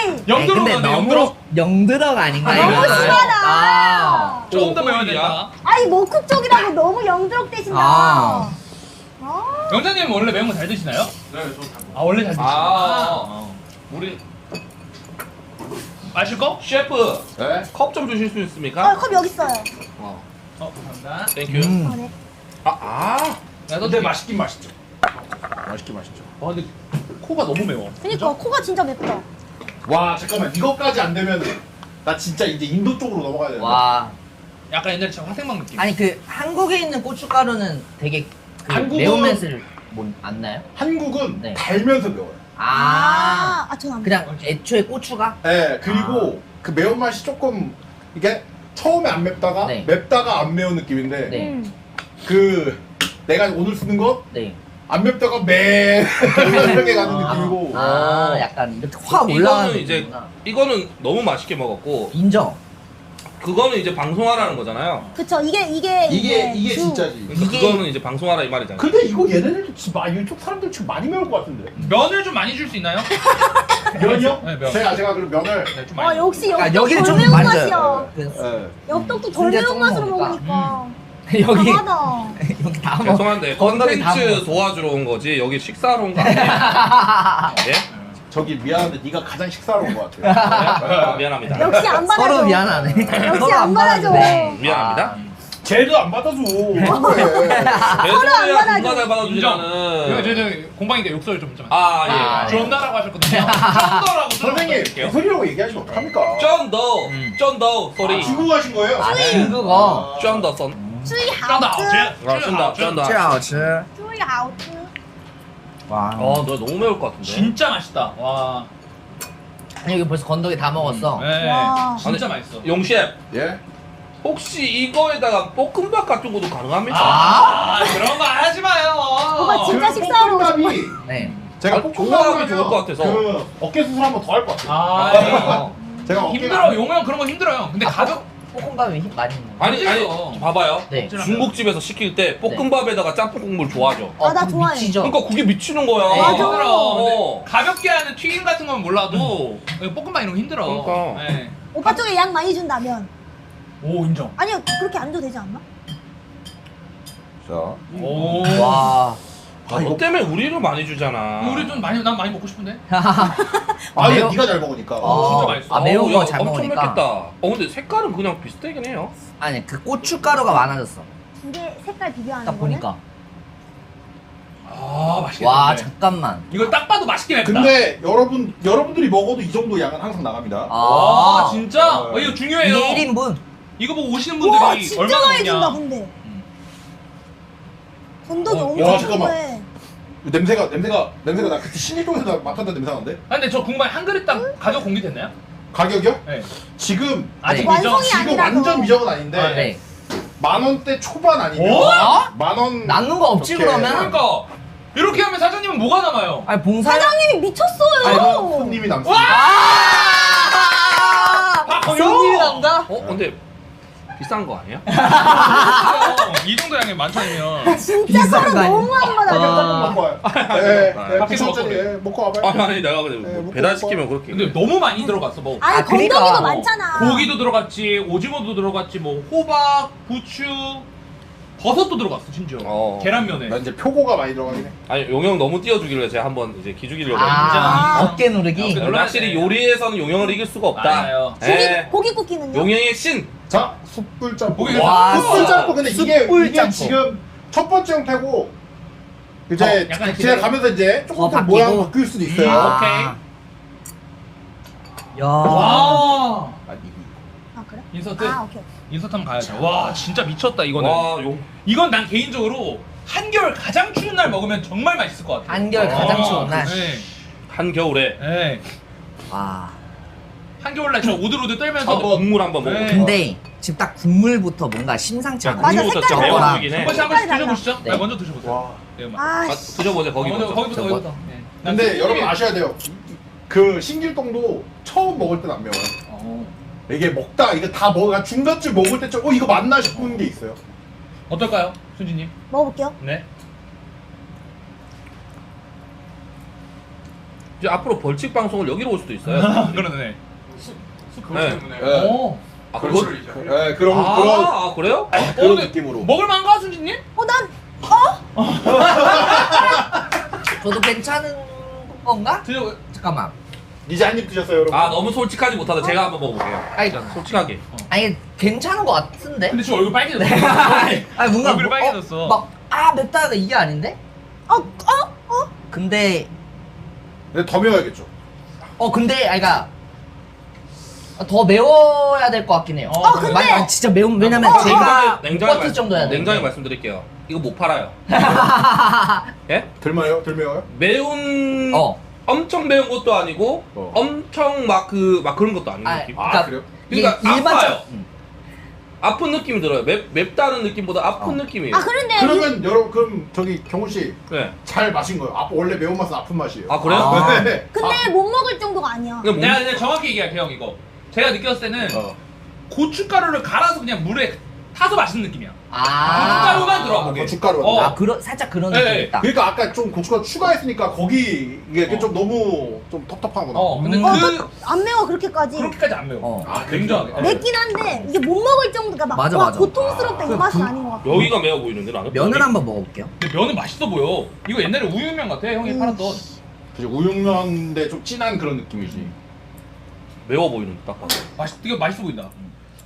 에이. 영들어 근데 간다. 너무 영들어. 영들어가 아닌가요? 너무 이거는? 심하다. 아. 조금 더 매워야 된다. 아니 먹국 쪽이라고 너무 영드럽 대신다. 아. 영자님 원래 매운 거 잘 드시나요? 네, 저잘 아 원래 잘 드시나? 아. 우리 마실 거? 셰프 네. 컵 좀 주실 수 있습니까? 컵 여기 있어요. 감사합니다. 땡큐. 아, 네. 근데 맛있긴 맛있죠. 맛있긴 맛있죠. 근데 코가 너무 매워. 그니까 코가 진짜 맵다. 와 잠깐만 이거까지 안 되면 나 진짜 이제 인도 쪽으로 넘어가야 되는데. 와. 약간 옛날처럼 화생방 느낌. 아니 그 한국에 있는 고춧가루는 되게 그 한국은- 매운 맛을 안 나요? 한국은 네. 달면서 매워요. 전안 그냥 애초에 고추가? 네 그리고 그 매운맛이 조금 이게 처음에 안 맵다가 네. 맵다가 안 매운 느낌인데 네. 그 내가 오늘 쓰는 거 네. 안 맵다가 매 이렇게 가는 느낌이고. 약간 이렇게 확 올라가는 이거는 이제 느낌이구나. 이거는 너무 맛있게 먹었고 인정. 그거는 이제 방송하라는 거잖아요. 그쵸 이게 이게 주. 진짜지. 그러니까 이게- 그거는 이제 방송하라 이 말이잖아요. 근데 이거 얘네들도 지금 이쪽 사람들 지금 많이 매울 것 같은데. 면을 좀 많이 줄 수 있나요? 면이요? 네, 면. 제가 그럼 면을. 네, 좀 많이. 역시 아, 엽떡 여기는 덜 좀 매운 맞아요. 맛이야. 그, 네. 엽떡도 덜 진짜 매운 조금 맛으로 먹으니까. 먹으니까 여기 강하다. 여기 다 먹어. 죄송한데 건더기 다 컨텐츠 먹었어. 도와주러 온 거지 여기 식사하러 온 거 아니에요? 예? 저기 미안한데 네가 가장 식사로 온 것 같아요. 미안합니다. 역시 안 받아줘. 서로 미안하네. 역시 서로 안 받아줘. 받아주네. 미안합니다. 쟤도 안 받아줘. 그래. 배송이야 받아줘. 누가 잘 인정. 받아주냐는. 저 공방이니까 욕설 좀 좀. 아 예. 존다라고 하셨거든요. 존다라고 선생님 그 소리라고 얘기하시면 어떡합니까? 쩐더 소리. 중국 하신 거예요? 중국어. 쩐더 선. 最 쩐다. 好吃， 쩐다 쩐다. 最好吃。最好吃。 와. 너 너무 매울 것 같은데. 진짜 맛있다. 와. 여기 벌써 건더기 다 먹었어. 네. 와. 진짜 맛있어. 용셰프 예? 혹시 이거에다가 볶음밥 같은 것도 가능합니까? 그런 거 하지 마요. 오빠 진짜 식사하러 오고 싶어. 볶음밥이 네. 제가 아, 좋아하면 좋을 것 같아서. 그 어깨 수술 한번 더 할 것 같아요. 아, 제가 어깨가 힘들어. 용호 형 그런 거 힘들어요. 근데 가격 볶음밥에 힘 많이 있는 거. 아니 봐봐요. 네. 중국집에서 시킬 때 볶음밥에다가 짬뽕 국물 좋아하죠. 아, 나 그거 좋아해. 미치죠. 그러니까 그게 미치는 거야. 네. 맞아. 힘들어. 어. 근데 가볍게 하는 튀김 같은 건 몰라도 볶음밥 이런 거 힘들어. 그러니까. 네. 오빠 쪽에 양 많이 준다면. 오 인정. 아니요 그렇게 안 줘도 되지 않나? 자, 오. 와. 너 때문에 우리를 많이 주잖아. 우리 좀 많이 난 많이 먹고 싶은데. 아, 매워? 네가 잘 먹으니까. 진짜 맛있어. 아 매운 야, 거 잘 엄청 먹으니까. 맵겠다. 근데 색깔은 그냥 비슷하긴 해요. 아니 그 고춧가루가 많아졌어. 두 개 색깔 비교하는 딱 거는? 보니까. 아 맛있겠다. 와 잠깐만. 이거 딱 봐도 맛있게 맵다. 근데 여러분들이 먹어도 이 정도 양은 항상 나갑니다. 아 진짜? 네. 이거 중요해요. 이게 1인분. 이거 보고 오시는 와 분들이 진짜 얼마나 많이 준다 먹냐. 근데. 건더기 와, 엄청 잠깐만. 궁금해. 냄새가 나 그때 신일동에서 맡았던 냄새 나는데? 아, 근데 저 궁금한 한 그릇당 가격 공개됐나요? 가격이요? 네. 지금 아직 완성이 미정. 지금 아니라서. 완전 미정은 아닌데 아, 네. 10,000원대 초반 아니면 오? 10,000원 남는 거 없지 이렇게. 그러면? 그러니까 이렇게 하면 사장님은 뭐가 남아요? 아니 봉사. 사장님이 미쳤어요. 손님이 남습니다. 손님이 난다. 근데 비싼 거 아니야? 이 정도 양이 많잖아요. 진짜 비싼 서로 거 아니야? 너무 한 거다. 먹고 와요. 네, 밖에서 9,000원짜리 먹고 먹고 와봐요. 아니 내가 근데 네, 뭐 배달 시키면 그렇게. 근데 너무 많이 들어갔어. 뭐 아니 아, 그러니까. 건더기도 많잖아. 고기도 들어갔지, 오징어도 들어갔지, 뭐 호박, 부추, 버섯도 들어갔어 심지어. 계란면에. 나 이제 표고가 많이 들어가긴 해. 아니 용영 너무 띄워주길래 제가 한번 이제 기죽이려고 했는데 아, 인정. 어깨 누르기. 어깨 누르기. 확실히 요리에서는 용영을 이길 수가 없다. 맞아요. 고기 굽기는요? 용영의 신. 자, 숯불짬뽕. 고기 와, 숯불짬뽕 근데 이게 숯불짬뽕. 지금 첫 번째 형태고 이제 약간 제가 기다려. 가면서 이제 조금 바뀌고. 모양 바뀔 수도 있어요. 오케이. 야. 와. 아, 이거. 아 그래? 인서트. 아 오케이. 인서트 한번 가야죠. 와 진짜 미쳤다 이거는. 와 용. 이건 난 개인적으로 한겨울 가장 추운 날 먹으면 정말 맛있을 것 같아. 한결 가장 추운 날. 네. 한겨울에 네. 와. 한겨울 날 저 오들오들 떨면서 한번 국물 한번 먹어. 네. 근데 지금 딱 국물부터 뭔가 심상치 않아. 맞아, 국물부터 색깔이 좀 달라. 매워지긴 해. 한 번씩 한 번씩 색깔이 드셔보시죠. 네. 네. 먼저 드셔보세요. 와. 매운맛. 아 드셔보세요 거기 먼저 먼저. 거기부터 거기부터. 네. 근데 여러분 아셔야 돼요. 그 신길동도 처음 먹을 땐 안 매워요. 이게 먹다 이게 다 먹어 중간쯤 먹을 때쯤 이거 맞나 싶은 게 있어요. 어떨까요, 순지님? 먹어볼게요. 네. 이제 앞으로 벌칙 방송을 여기로 올 수도 있어요. 그러네. 그것 네. 때문에 네. 오. 아, 그렇죠 그거? 이제. 네, 그런 아 그래요? 그런 근데 느낌으로. 먹을만한가, 순지님? 난 저도 괜찮은 건가? 드셔. 잠깐만. 이제 한 입 드셨어요, 여러분? 아 너무 솔직하지 못하다. 제가 한번 먹어볼게요. 아니, 솔직하게. 아니 괜찮은 거 같은데? 근데 지금 얼굴 빨개졌어. 아니 뭔가 얼굴이 빨개졌어. 막아 맵다 이게 아닌데? 근데 근데 더 매워야겠죠. 근데 아이가 더 매워야 될 것 같긴 해요. 근데- 많이 진짜 매운 왜냐면 제가 못 버틸 정도야 돼. 냉정하게 말씀드릴게요. 이거 못 팔아요. 예? 덜 매워요? 덜 매워요? 매운 엄청 매운 것도 아니고 엄청 막 그런 것도 아닌 아, 느낌. 그러니까 그래요? 그러니까 이게 일반적- 아파요. 아픈 느낌이 들어요. 맵다는 느낌보다 아픈 느낌이에요. 아 그런데 그러면 여러분 그럼 저기 경훈 씨 잘 네. 마신 거예요. 원래 매운맛은 아픈 맛이에요. 아 그래요? 아. 네. 근데 못 먹을 정도가 아니야. 그럼 내가 그냥 정확히 얘기할게요, 형 이거. 제가 느꼈을 때는 어. 고춧가루를 갈아서 그냥 물에 타서 마시는 느낌이야. 아, 고춧가루만 들어가 거기. 고춧가루. 어. 아 그런 살짝 그런 네, 느낌 네. 있다. 그러니까 아까 좀 고춧가루 추가했으니까 거기 이게 어. 좀 너무 좀 텁텁하구나. 근데 안 매워 그렇게까지. 그렇게까지 안 매워. 아, 냉정하게. 그래요? 맵긴 한데 이게 못 먹을 정도가 막 맞아, 와, 맞아. 고통스럽다 이 맛은 아닌 것 같아. 여기가 매워 보이는데 나는. 면을 한번 먹어볼게요. 근데 면은 맛있어 보여. 이거 옛날에 우육면 같아, 형이 팔았던. 그치, 우육면인데 좀 진한 그런 느낌이지. 매워 보이는 딱 봐도. 이거 맛있어 보인다.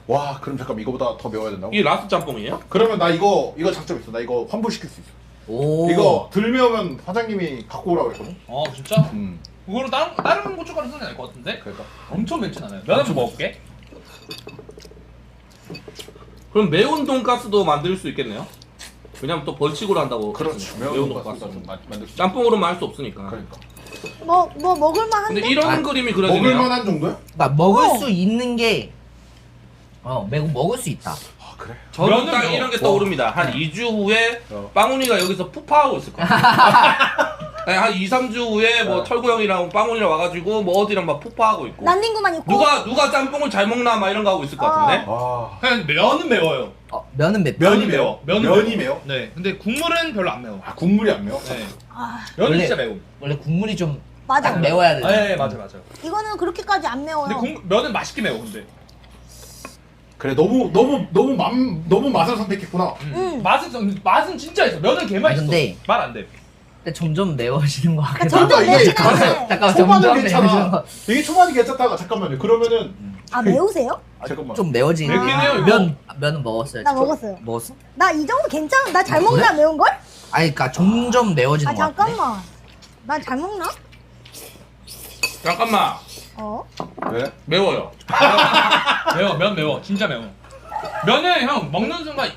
와, 그럼 잠깐 이거보다 더 매워야 된다고? 이게 라스 짬뽕이에요? 그러면 나 이거 장점 있어. 나 이거 환불시킬 수 있어. 오. 이거 덜 매우면 사장님이 갖고 오라고 했거든. 진짜? 음. 그거는 다른 고춧가루 쓰는 게 나을 것 같은데? 그러니까. 엄청 맵진 않아요. 면 한번 먹을게. 그럼 매운 돈가스도 만들 수 있겠네요. 왜냐면 또 벌칙으로 한다고. 그렇죠. 했으니까. 매운 매운 돈가스 돈가스. 좀 만들 수 있어. 짬뽕으로만 할 수 없으니까. 그러니까. 뭐 먹을만한데. 근데 이런 아, 그림이 그려지네요. 먹을만한 정도야? 그러니까 먹을 수 있는 게 매고 먹을 수 있다. 아, 그래? 저는 면은 딱 매워. 이런 게 떠오릅니다. 한 2주 후에 어. 빵훈이가 여기서 푸파하고 있을 거예요. 네, 한 2, 3주 후에 뭐 철구 형이랑 빵훈이랑 와가지고 뭐 어디랑 막 푸파하고 있고. 난닝구만 있고. 누가 짬뽕을 잘 먹나 막 이런 거 하고 있을 것 같은데. 아. 그냥 면은 매워요. 면은 맵다. 면이 매워. 면이 매워? 네. 근데 국물은 별로 안 매워. 아, 국물이 안 매워? 네. 아, 면은 원래- 진짜 매워. 원래 국물이 좀 맞아. 딱 매워야 돼. 네, 맞아. 이거는 그렇게까지 안 매워요. 근데 면은 맛있게 매워, 근데. 그래, 너무 맛을 선택했구나. 맛은 진짜 있어. 면은 개 맛있어. 근데- 말 안 돼. 근데 점점 매워지는 것 같기도 점점 하고. 이게 매워지긴 맞아. 하네. 잠깐만 초반은 점점 괜찮아. 매워지는 것. 이게 초반이 괜찮다가 잠깐만요. 그러면은 아 매우세요? 잠깐만. 좀 매워지는. 맵긴 해요, 이거. 면은 먹었어요. 나 먹었어요. 먹었어? 나 이 정도 괜찮아. 나 잘 아, 먹나 매운 걸? 아니 그러니까 점점 매워지는 아 것 같아. 잠깐만. 나 잘 먹나? 잠깐만. 왜? 매워요. 매워, 면 매워. 진짜 매워. 면은 형 먹는 순간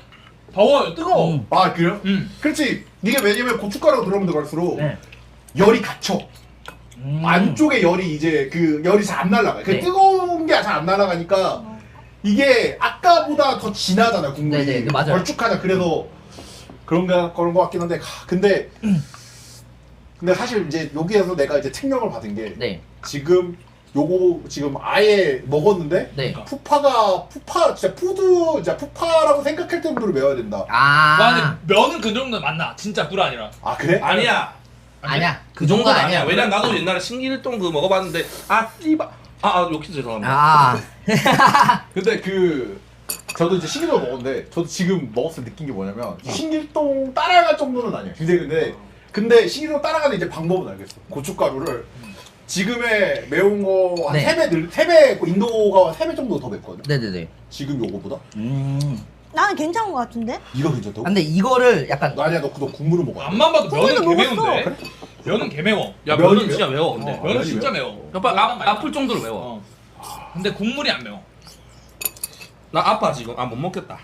더워요. 뜨거워. 아 그래요? 음. 그렇지. 이게 왜냐면 고춧가루가 들어오면 들어갈수록 네. 열이 갇혀. 안쪽에 열이 이제 그 열이 잘 안 날아가. 그 네. 뜨거운 게 잘 안 날아가니까 이게 아까보다 더 진하잖아 국물이. 네네, 맞아요. 걸쭉하냐. 그래서 그런 거 같긴 한데 근데 사실 이제 여기에서 내가 이제 책명을 받은 게 네. 지금 요거 지금 아예 먹었는데 네. 푸파 진짜 푸파라고 생각할 정도로 매워야 된다. 아. 와, 근데 면은 그 정도 맞나? 진짜 꿀 아니라. 아 그래? 아니야. 아니야. 그 정도는 아니야. 왜냐면 나도 옛날에 신길동 그 먹어봤는데 욕해서 죄송합니다. 아. 근데 저도 이제 신길동 먹었는데 저도 지금 먹었을 때 느낀 게 뭐냐면 신길동 따라갈 정도는 아니에요. 근데 신길동 따라가는 이제 방법은 알겠어. 고춧가루를 지금의 매운 거 한 네. 3배 인도가 3배 정도 더 맵거든. 네네네. 지금 요거보다? 나는 괜찮은 것 같은데? 이거 괜찮다고? 근데 이거를 약간 아니야 너 국물을 먹어. 앞만 봐도 면은 국물도 개매운데. 먹었어. 면은 개매워. 야 면이 면은 진짜 매워 근데. 면은 면이 진짜 매워? 매워. 오빠 아플 정도로 매워. 근데 국물이 안 매워. 나 아파 지금. 못 먹겠다.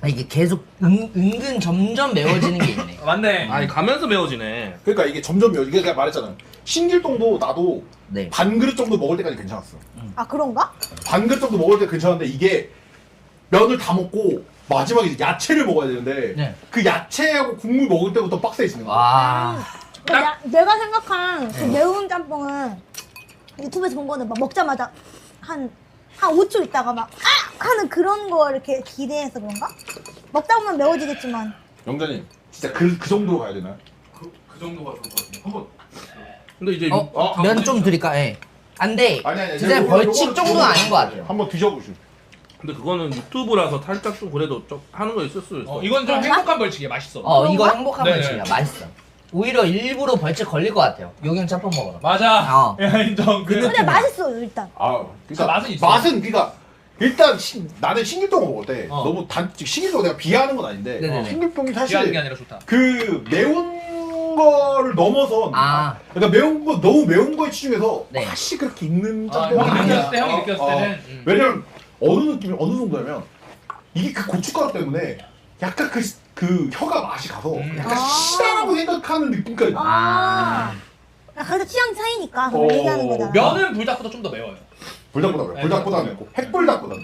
이게 계속 은근 점점 매워지는 게 있네. 맞네. 아니 가면서 매워지네. 그러니까 이게 점점 이게 내가 말했잖아. 신길동도 나도 네. 반 그릇 정도 먹을 때까지 괜찮았어. 아 그런가? 반 그릇 정도 먹을 때 괜찮은데 이게 면을 다 먹고 마지막에 이제 야채를 먹어야 되는데 네. 그 야채하고 국물 먹을 때부터 빡세지는 거야. 와. 내가 생각한 그 매운 짬뽕은 유튜브에서 본 거는 막 먹자마자 한 5초 있다가 막 하는 그런 거 이렇게 기대해서 그런가? 먹다 보면 매워지겠지만 영자님 진짜 그 정도로 가야 되나요? 그 정도가 좋을 것 같은데. 한번 근데 이제 면 좀 드릴까? 예. 안 돼. 아니 진짜 요거- 벌칙 요거는 정도는 아닌 것 같아요. 한번 드셔보시오. 근데 그거는 유튜브라서 살짝 좀 그래도 좀 하는 거 있을 수 있어. 이건 좀 행복한 벌칙이야. 맛있어. 이거 그런가? 행복한 네. 벌칙이야. 맛있어. 오히려 일부러 벌칙 걸릴 것 같아요. 용영 짬뽕 먹으러. 맞아. 어. 야, 인정. 근데 맛있어요 일단. 진짜 맛은 있어. 그러니까 일단 나는 신길동을 먹을 때 어. 너무 신길동 내가 비하하는 건 아닌데 네네네. 신길동이 비하는 게 사실 아니라 좋다. 그 매운 거를 넘어서 그러니까 너무 매운 거에 치중해서 네. 맛이 그렇게 있는 형이 짬뽕이 아니야. 느꼈을 때는. 왜냐면 어느 정도냐면 이게 그 고춧가루 때문에 약간 그 혀가 맛이 가서 약간 시다라고 생각하는 느낌까지 나. 아. 그래도 취향 차이니까 어. 얘기하는 거잖아. 면은 불닭보다 좀 더 매워요. 불닭보다 그래. 불닭보다 맵고 핵불닭보다.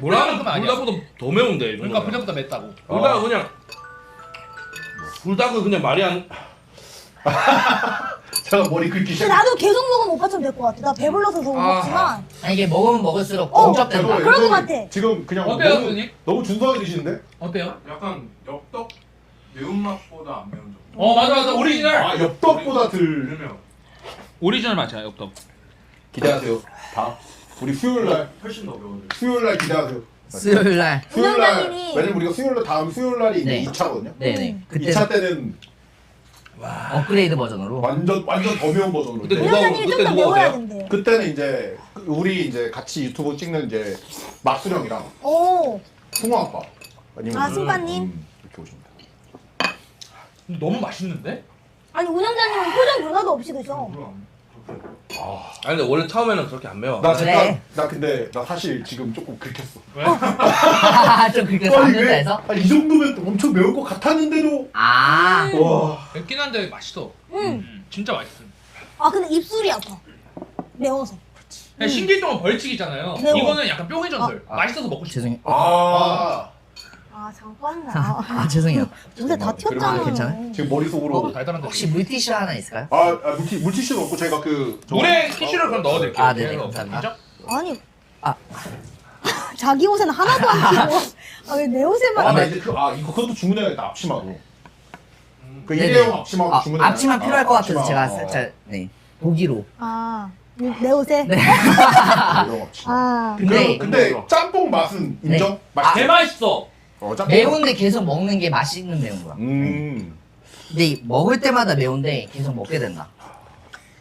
뭐라면 아니야. 불닭보다 더 매운데. 이 그러니까 정도면. 불닭보다 맵다고. 불닭은 그냥 불닭은 그냥 말이 안. 제가 머리 긁기 근데 시작. 나도 계속 먹으면 오빠처럼 될 것 같아. 나 배불러서 더 먹지만 이게 먹으면 먹을수록 어, 중첩된다. 그런 것 같아. 지금 그냥 어때요, 선생님? 너무 준수하게 드시는데? 어때요? 약간 엽떡 매운맛보다 안 매운 정도. 맞아. 오리지널. 아 엽떡보다 덜 왜냐면 오리지널 맛이야, 엽떡. 기대하세요. 다 우리 수요일날 훨씬 더 매워져요. 수요일날 기대하세요. 수요일날. 수요일날 운영자님이- 왜냐면 우리가 수요일날 다음 수요일날이 이제 네. 2차거든요. 네네. 그때 2차 때는 업그레이드 버전으로. 완전 더 매운 버전으로. 근데 네. 누가 운영자님이 좀 그때 더 누가 매워야 오세요? 된대. 그때는 이제 우리 이제 같이 유튜브 찍는 이제 막수령이랑 오. 승호 아빠 아니면 아, 승관님? 이렇게 오십니다. 근데 너무 맛있는데? 아니 운영자님은 표정 변화도 없이 드셔. 아니 근데 원래 처음에는 그렇게 안 매워. 나 그래. 잠깐 나 근데 나 사실 지금 조금 긁혔어. 좀 그렇게 아니, 삼는다 해서. 아니, 이 정도면 엄청 매울 것 같았는데도 아. 와. 맵긴 한데 맛있어. 진짜 맛있어. 아 근데 입술이 아파. 매워서. 그냥 신길동은 벌칙이잖아요. 매워. 이거는 약간 뿅의 전설. 맛있어서 먹고 싶어. 죄송해요. 아 잠깐만. 죄송해요. 요새 다 튀었잖아. 괜찮아요? 지금 머릿속으로 달달한데. 혹시 물티슈 하나 있을까요? 물티슈는 없고 제가 물에 티슈를 그럼 넣어드릴게요. 아, 네네, 그래서. 감사합니다. 진짜? 아니. 아. 자기 옷에는 하나도 안 튀고. 아 왜 내 옷에만? 나 이제 그것도 주문해야겠다. 앞치마도. 그 네네. 일회용 앞치마도 주문해. 앞치마 필요할 것 같아서 앞치마. 제가 살짝 보기로. 아. 내 옷에? 네. 일회용 앞치마. 아. 근데 짬뽕 맛은 인정? 네. 맛있어. 개 맛있어. 짬뽕. 매운데 계속 먹는 게 맛있는 매운 거야. 근데 먹을 때마다 매운데 계속 먹게 된다.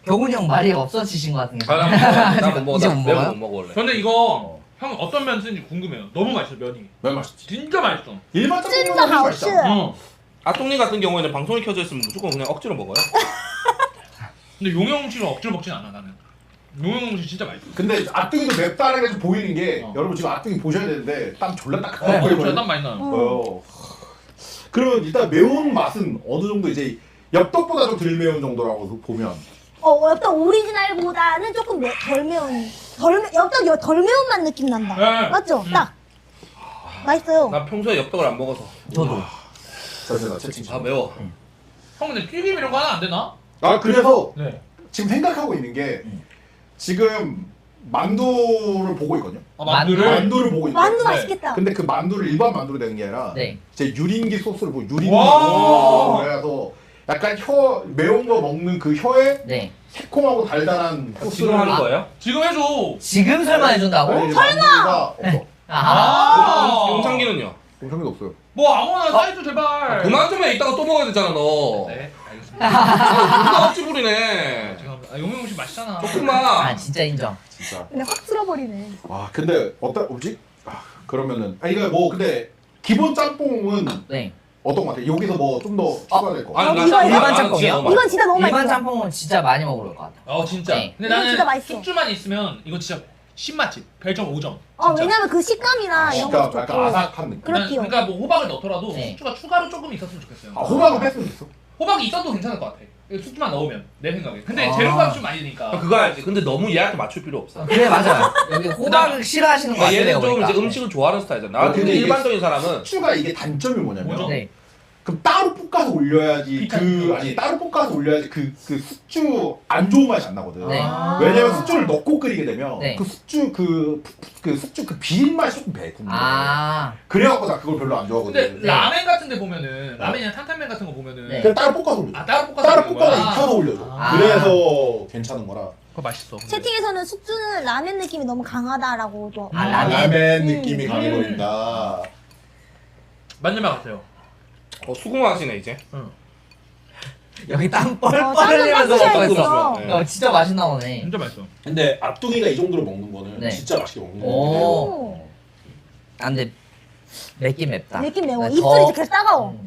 경훈이 형 말이 없어지신 것 같은 게. 나못 먹어. 이제 나 못 매운 먹어요? 거못 먹어 원래. 근데 이거 형 어떤 면 쓰는지 궁금해요. 너무 맛있어 면이. 면 맛있지. 진짜 맛있어. 일반 찐더 짬뽕은 하우스. 맛있잖아. 아똥님 같은 경우에는 방송이 켜져 있으면 무조건 그냥 억지로 먹어요. 근데 용영 씨는 억지로 먹진 않아 나는. 용용무시 진짜 맛있어. 근데 앞둥이도 맵다는 게 좀 보이는 게 여러분 지금 앞둥이 보셔야 되는데 땀 졸라 딱딱하고 저 땀 많이 나요. 그러면 일단 매운 맛은 어느 정도 이제 엽떡보다 좀 덜 매운 정도라고 보면 엽떡 오리지널보다는 조금 덜 매운 엽떡이 덜 매운 맛 느낌 난다. 네. 맞죠? 딱 맛있어요. 나 평소에 엽떡을 안 먹어서. 저도. 자세가 채팅. 아 매워. 형 근데 튀김 이런 거 하나 안 되나? 아 그래서 네. 지금 생각하고 있는 게 지금 만두를 보고 있거든요. 만두를 보고 있는데 만두 맛있겠다. 근데 그 만두를 일반 만두로 되는 게 아니라 네. 제 유린기 소스를 보고 유린기 와. 그래서 약간 매운 거 먹는 그 혀에 네. 새콤하고 달달한 소스를 지금 하는 거예요? 지금 해줘. 지금 설마 해준다고? 설마 없어. 아. 용창기는요? 공평이도 없어요. 뭐 아무거나 사이즈 제발. 그만 좀 해. 이따가 또 먹어야 되잖아 너. 네 알겠습니다. 누가 억지 부리네. 죄송합니다. 용용무시 맛있잖아. 아 조금만. 진짜 인정. 진짜. 근데 확 쓸어버리네. 와 근데 어떤 뭐지? 그러면은 이거 뭐 근데 기본 짬뽕은 네. 어떤 것 같아요? 여기서 뭐 좀 더 추가될 거. 아니, 나 이거 짬뽕 일반 안 짬뽕이요? 진짜 너무 이건 진짜 너무 일반 맛있어. 짬뽕은 진짜 많이 먹을 것 같아. 진짜. 네. 근데 이건 나는 진짜 맛있어. 숙주만 있으면 이건 진짜 신맛집. 별점 5점. 왜냐면 그 식감이나 이런 거 약간 좋고. 아삭한 느낌. 그렇게요. 그러니까 뭐 호박을 넣더라도 네. 숙주가 추가로 조금 있었으면 좋겠어요. 호박은 뺐으면 있어. 호박이 있어도 괜찮을 것 같아. 숙주만 넣으면 내 생각에. 근데 아. 재료가 좀 많이 드니까. 그거 알지. 근데 너무 얘한테 맞출 필요 없어. 그래 맞아요. 여기 호박을 싫어하시는 거 같아요. 얘는 좀 보니까. 이제 음식을 좋아하는 스타일이잖아. 나 근데 근데 이게 일반적인 사람은 추가 이게 단점이 뭐냐면 뭐죠? 네. 그럼 따로 볶아서 올려야지 비타민. 아니 따로 볶아서 올려야지 그 숙주 안 좋은 맛이 안 나거든. 네. 왜냐면 숙주를 넣고 끓이게 되면 네. 그 숙주 그 숙주 그 비린 맛이 조금 배 국물에. 아. 그래갖고 나 그걸 별로 안 좋아하거든. 근데 라멘 같은 데 보면은 라멘이나 탄탄면 같은 거 보면은 네. 그냥 따로 볶아서 올려. 따로 볶아서 따로 먹는 볶아서 거야? 익혀서 올려줘. 아. 그래서 괜찮은 거라. 그거 맛있어. 채팅에서는 숙주는 라면 느낌이 너무 강하다라고 또. 아, 라멘 느낌이 강해 보인다. 맞는 말 같아요. 수긍하시네 이제. 여기 땀 땀 뻘뻘 흘리면서 땀 먹고 땀 있어. 진짜 맛있나 보네. 진짜 맛있어. 근데 앞둥이가 이 정도로 먹는 거는 네. 진짜 맛있게 먹는 오. 거예요. 아 근데 맵긴 맵다. 느낌 매워. 네, 입술이 더- 계속 따가워.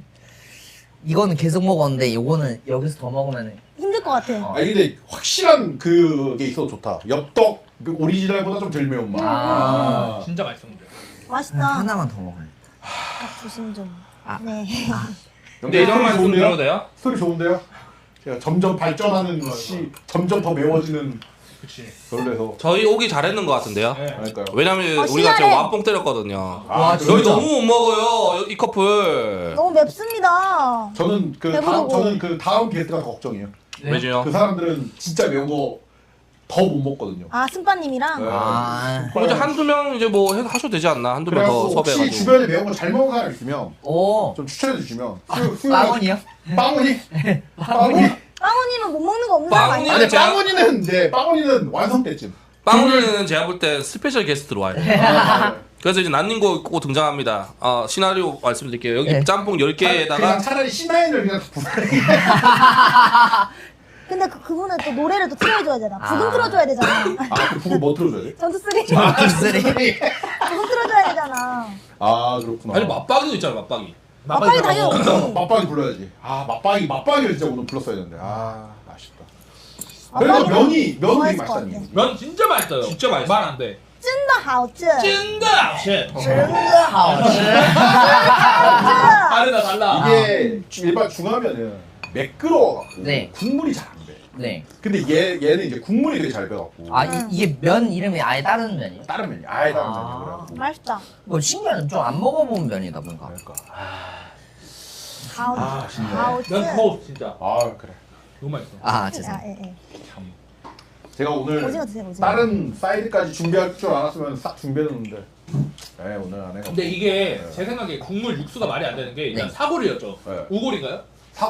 이거는 계속 먹었는데 요거는 여기서 더 먹으면 힘들 것 같아. 아니 근데 확실한 그게 있어서 좋다. 엽떡 그 오리지널보다 좀 덜 매운 맛. 아. 진짜 맛있어 근데. 맛있다. 하나만 더 먹어요. 조심 좀. 아. 네. 근데 이런 말씀 좀 들어도 돼요? 스토리 좋은데요? 제가 점점 발전하는 점점 더 매워지는 그치. 그래서 저희 오기 잘했는 것 같은데요. 네. 그러니까요. 왜냐면 어, 우리가 지금 신나네. 완뽕 때렸거든요. 아, 여기 진짜? 너무 못 먹어요 이 커플. 너무 맵습니다. 저는 배부르고. 그 다음 게스트가 더 걱정이에요. 왜죠? 그 사람들은 진짜 매운 거 더 못 먹거든요. 아 승빠님이랑. 네. 아. 그럼 이제 한두 명 이제 뭐 하셔도 되지 않나? 한두 명 더 그래갖고 혹시 섭외해가지고. 주변에 매운 거 잘 먹는 사람 있으면 오. 좀 추천해 주시면 빵원이요? 빵원이? 빵원이? 빵호님은 못 먹는 거 없는 사람 빵호님. 아니야? 아니 제가- 빵원이는 이제 빵원이는 완성 때쯤. 빵우리는 제가 볼 때 스페셜 게스트로 와요. 아, 그래서 이제 난닝고 꼭 등장합니다. 시나리오 말씀드릴게요. 여기 네. 짬뽕 그냥 10개에다가 차라리 C9을 그냥 부산에 근데 그분은 또 노래를 또 틀어줘야 되나? 부금 아. 틀어줘야 되잖아. 그 부분 뭐 틀어줘야 돼? 전투 쓰리 쓰리. 부금 틀어줘야 되잖아. 아 그렇구나. 아니 맛박이도 있잖아 맛박이. 아빠이 당연히 없지. 맛박이 불러야지. 아 맛박이를 진짜 오늘 불렀어야 되는데. 아 아쉽다. 아빠이는 그래도 면이 되게 좋아했을 것 맛있다니. 같아. 면 진짜 맛있어요. 진짜 맛있어. 말 안 돼. 真的好吃. 찐다. 쉣. 真的好吃. 다르다 달라. 이게 일반 중화면은 매끄러워갖고 네. 국물이 잘 안 배. 네. 근데 얘는 이제 국물이 되게 잘 배갖고 아 이게 면 이름이 아예 다른 면이에요? 다른 면이 아예 다른 아. 면이에요. 그래갖고 맛있다. 뭐 신기하네. 좀 안 먹어본 면이다 뭔가. 그러니까 好 진짜. 好吃. 면 커 진짜. 아 그래. 너무 맛있어. 아 죄송해요. 예, 예. 제가 오늘 오징어 드세요, 오징어. 다른 사이드까지 준비할 줄 알았으면 싹 준비했는데 네 오늘 안 해가지고 근데 이게 제 생각에 국물 육수가 말이 안 되는 게 일단 네. 사골이었죠. 네. 우골인가요?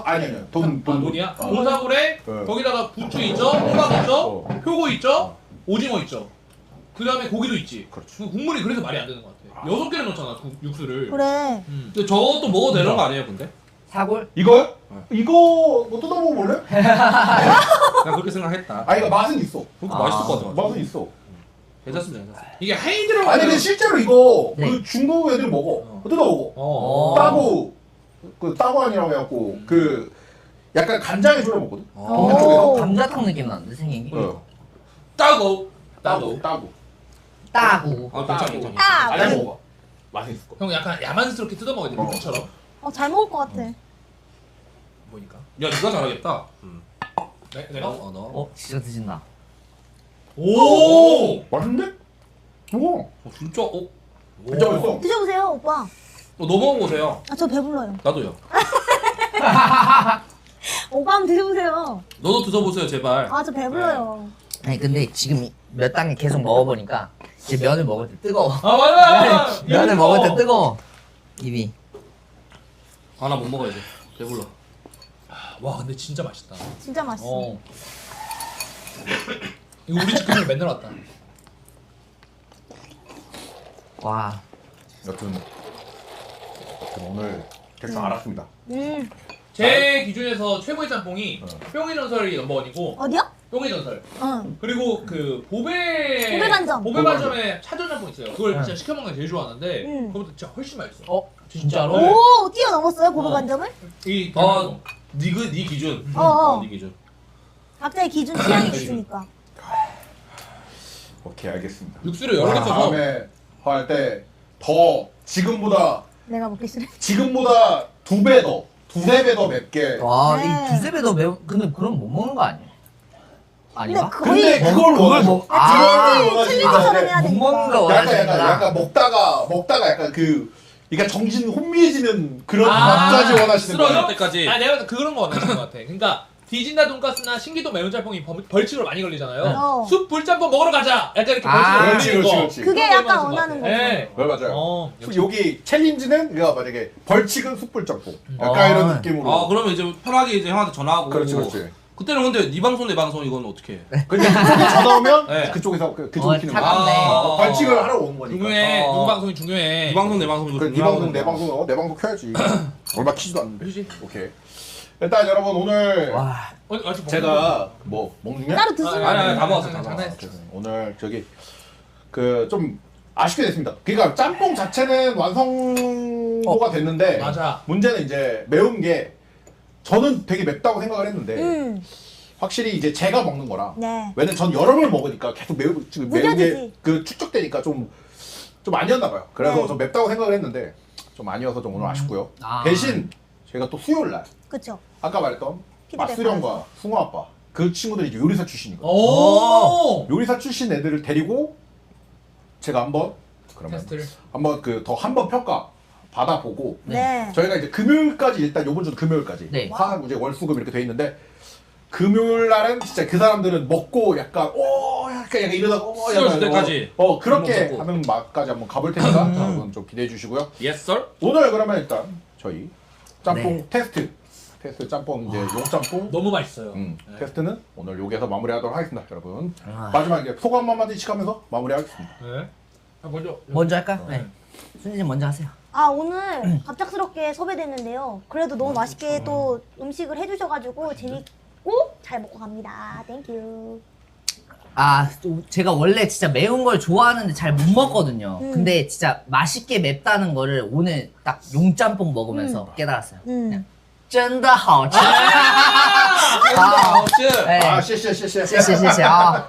아니 돈이야? 어. 돈사골에 네. 거기다가 부추 있죠, 호박 있죠, 어. 표고 있죠, 오징어 있죠. 그 다음에 고기도 있지. 그렇죠. 국물이 그래서 말이 안 되는 것 같아. 6개를 넣잖아 육수를. 그래. 근데 저것도 먹어도 되는 거 아니에요 근데? 사골? 이거요? 이거 뭐 뜯어먹어 볼래? 난 그렇게 생각했다. 아 이거 맛은 있어. 그거 맛있을 것 같아. 맛은 있어. 괜찮습니다. 괜찮습니다. 이게 헤이드라고. 아니 근데 실제로 이거 네. 그 중국 애들 먹어. 뜯어 먹어. 어. 따고 그 따고 아니라고 해갖고 그 약간 간장에 졸여 먹거든. 어. 동네 쪽에서. 감자탕 느낌 나는데 생긴 게. 어. 따고. 따구. 따구. 괜찮아. 아, 잘 먹어. 맛있을 거. 형 약간 야만스럽게 뜯어 먹어야 돼. 루피처럼. 잘 먹을 것 같아. 보니까. 야 네가 잘하겠다. 내가? 너. 진짜 드신다. 오! 맛있는데? 우와. 진짜. 진짜 맛있어. 드셔보세요, 오빠. 너 먹어보세요. 아, 저 배불러요. 나도요. 오빠 한번 드셔보세요. 너도 드셔보세요 제발. 아, 저 배불러요. 아니 근데 지금 몇 단계 계속 먹어보니까 이제 면을 먹을 때 뜨거워. 아 맞아. 면을 먹을 때 뜨거워. 입이. 아 나 못 먹어야 돼. 배불러. 와 근데 진짜 맛있다. 진짜 맛있어. 이거 우리 집 그냥 맨날 왔다. 와. 여튼 오늘 대충 알았습니다. 제 기준에서 최고의 짬뽕이 뿅의 전설이 넘버원이고 어디요? 뿅의 전설. 응. 그리고 그 보배반점. 보배 보배반점에 차전 짬뽕 있어요. 그걸 진짜 시켜 먹는 게 제일 좋아하는데 그거보다 진짜 훨씬 맛있어. 진짜로? 오, 뛰어넘었어요, 보배 반점을? 이 네 기준. 어. 네 기준. 각자의 기준 취향이 있으니까. 오케이 알겠습니다. 육수를 여러 개 써서 다음에 할 때 더 지금보다 내가 먹기 싫어. 두배 더, 두세 배 더 맵게. 와, 네. 이 두세 배 더 매운. 근데 그럼 못 먹는 거 아니야? 아닌가? 근데 거의 근데 그걸 원하죠. 챌린저처럼 해야 못 되니까. 먹는 거 원하시는구나. 약간 먹다가 약간 그러니까 정신 혼미해지는 그런 아, 맛까지 원하시는 거예요. 쓰러질 때까지. 아 내가 그런 거 원하는 것 같아. 그러니까 디진다 돈가스나 신기도 매운 짬뽕이 벌칙으로 많이 걸리잖아요. 어. 숲 불짬뽕 먹으러 가자. 약간 이렇게 아, 벌칙으로 걸리는 거. 그렇지. 그게 그런 거 약간 원하는 원하는 것 거죠. 같아. 네. 네, 맞아요. 역시. 여기 챌린지는 그러니까 만약에 벌칙은 숯불짬뽕. 약간 어. 이런 느낌으로. 아 그러면 이제 편하게 이제 형한테 전화하고. 그렇지. 그때는 근데 네 방송 내 방송 이건 어떻게 해? 근데 그쪽에 전화 오면 네. 그쪽에서 그쪽에 키는 거야. 차갑네. 벌칙을 하러 오는 거니까. 중요해. 어. 누구 방송이 중요해. 네 방송 내 방송 그래, 네 방송 내 방송 내 방송 켜야지. 얼마 키지도 않는데. 그지? 오케이. 일단 여러분 오늘 와. 아직 제가 뭐 먹느냐? 따로 드시면 아니, 다 먹었어, 다 장난했어. 오늘 저기 그 좀 아쉽게 됐습니다. 그러니까 짬뽕 자체는 완성도가 됐는데 맞아. 문제는 이제 매운 게 저는 되게 맵다고 생각을 했는데 확실히 이제 제가 먹는 거라. 네. 왜냐면 전 여러 번 먹으니까 계속 매운 게 무뎌지지. 그 축적되니까 좀 아니었나 봐요. 그래서 네. 좀 맵다고 생각을 했는데 좀 아니어서 좀 오늘 아쉽고요. 아. 대신 제가 또 수요일 날 그쵸. 아까 말했던 피드백 맛수령과 숭어 아빠 그 친구들이 이제 요리사 출신이거든요. 오. 요리사 출신 애들을 데리고 제가 한번 그러면 테스트를. 한번 그 더 한번 평가 받아보고 네. 저희가 이제 금요일까지 일단 요번 주 금요일까지 네. 화 이제 월수금 이렇게 돼 있는데 금요일 날은 진짜 그 사람들은 먹고 약간 약간 이러다가 쓰러질 때까지. 그렇게 먹고. 하는 맛까지 한번 가볼 테니까 여러분 좀 기대해 주시고요. Yes sir. 오늘 그러면 일단 저희 짬뽕 네. 테스트 짬뽕 이제 용짬뽕 너무 맛있어요. 테스트는 오늘 여기서 마무리하도록 하겠습니다, 여러분. 아. 마지막 이제 소감 한마디씩 하면서 마무리하겠습니다. 네. 먼저. 먼저 할까요? 네. 순진님 먼저 하세요. 아, 오늘 갑작스럽게 섭외됐는데요. 그래도 너무 맛있게 또 음식을 해주셔가지고 재밌고 잘 먹고 갑니다. 땡큐. 아, 또 제가 원래 진짜 매운 걸 좋아하는데 잘 못 먹거든요. 근데 진짜 맛있게 맵다는 거를 오늘 딱 용짬뽕 먹으면서 깨달았어요. 짠的好吃. 아, 네. 아, 씨씨.谢谢. 아.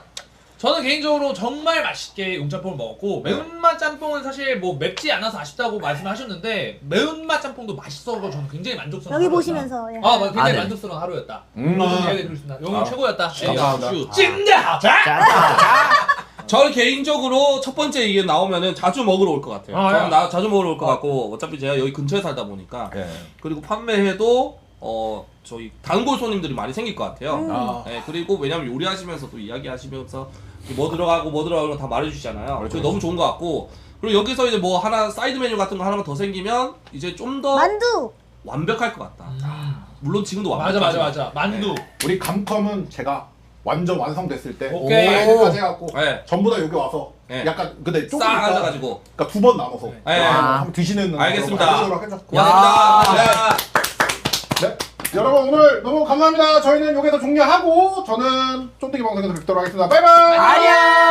저는 개인적으로 정말 맛있게 용짬뽕을 먹었고 매운맛 짬뽕은 사실 뭐 맵지 않아서 아쉽다고 말씀하셨는데 매운맛 짬뽕도 맛있어서 저는 굉장히 만족스러운 여기 하루였다. 보시면서, 예. 굉장히 아, 네. 만족스러운 하루였다. 음. 이야기 드리겠습니다. 용이 최고였다. 감사합니다. 찐다. 저는 개인적으로 첫 번째 이게 나오면은 자주 먹으러 올 것 같아요. 아, 저는 예. 나 자주 먹으러 올 것 같고 어차피 제가 여기 근처에 살다 보니까 네. 그리고 판매해도 저희 단골 손님들이 많이 생길 것 같아요. 아. 네, 그리고 왜냐면 요리하시면서 또 이야기하시면서 뭐 들어가고 다 말해주시잖아요. 그렇죠. 그래서 너무 좋은 것 같고 그리고 여기서 이제 뭐 하나 사이드 메뉴 같은 거 하나만 더 생기면 이제 좀 더 만두! 완벽할 것 같다. 물론 지금도 완벽하지. 맞아. 만두. 우리 감컴은 제가 완전 완성됐을 때 오케이. 사이즈까지 해갖고 네. 전부 다 여기 와서 네. 약간 근데 싹 조금니까 앉아가지고. 그러니까 두 번 나눠서 네. 한번 드시는 알겠습니다. 걸로 하도록 하죠. 고맙습니다. 네. 여러분 오늘 너무 감사합니다. 저희는 여기서 종료하고 저는 쫀득이 방송에서 뵙도록 하겠습니다. 바이바이. 안녕.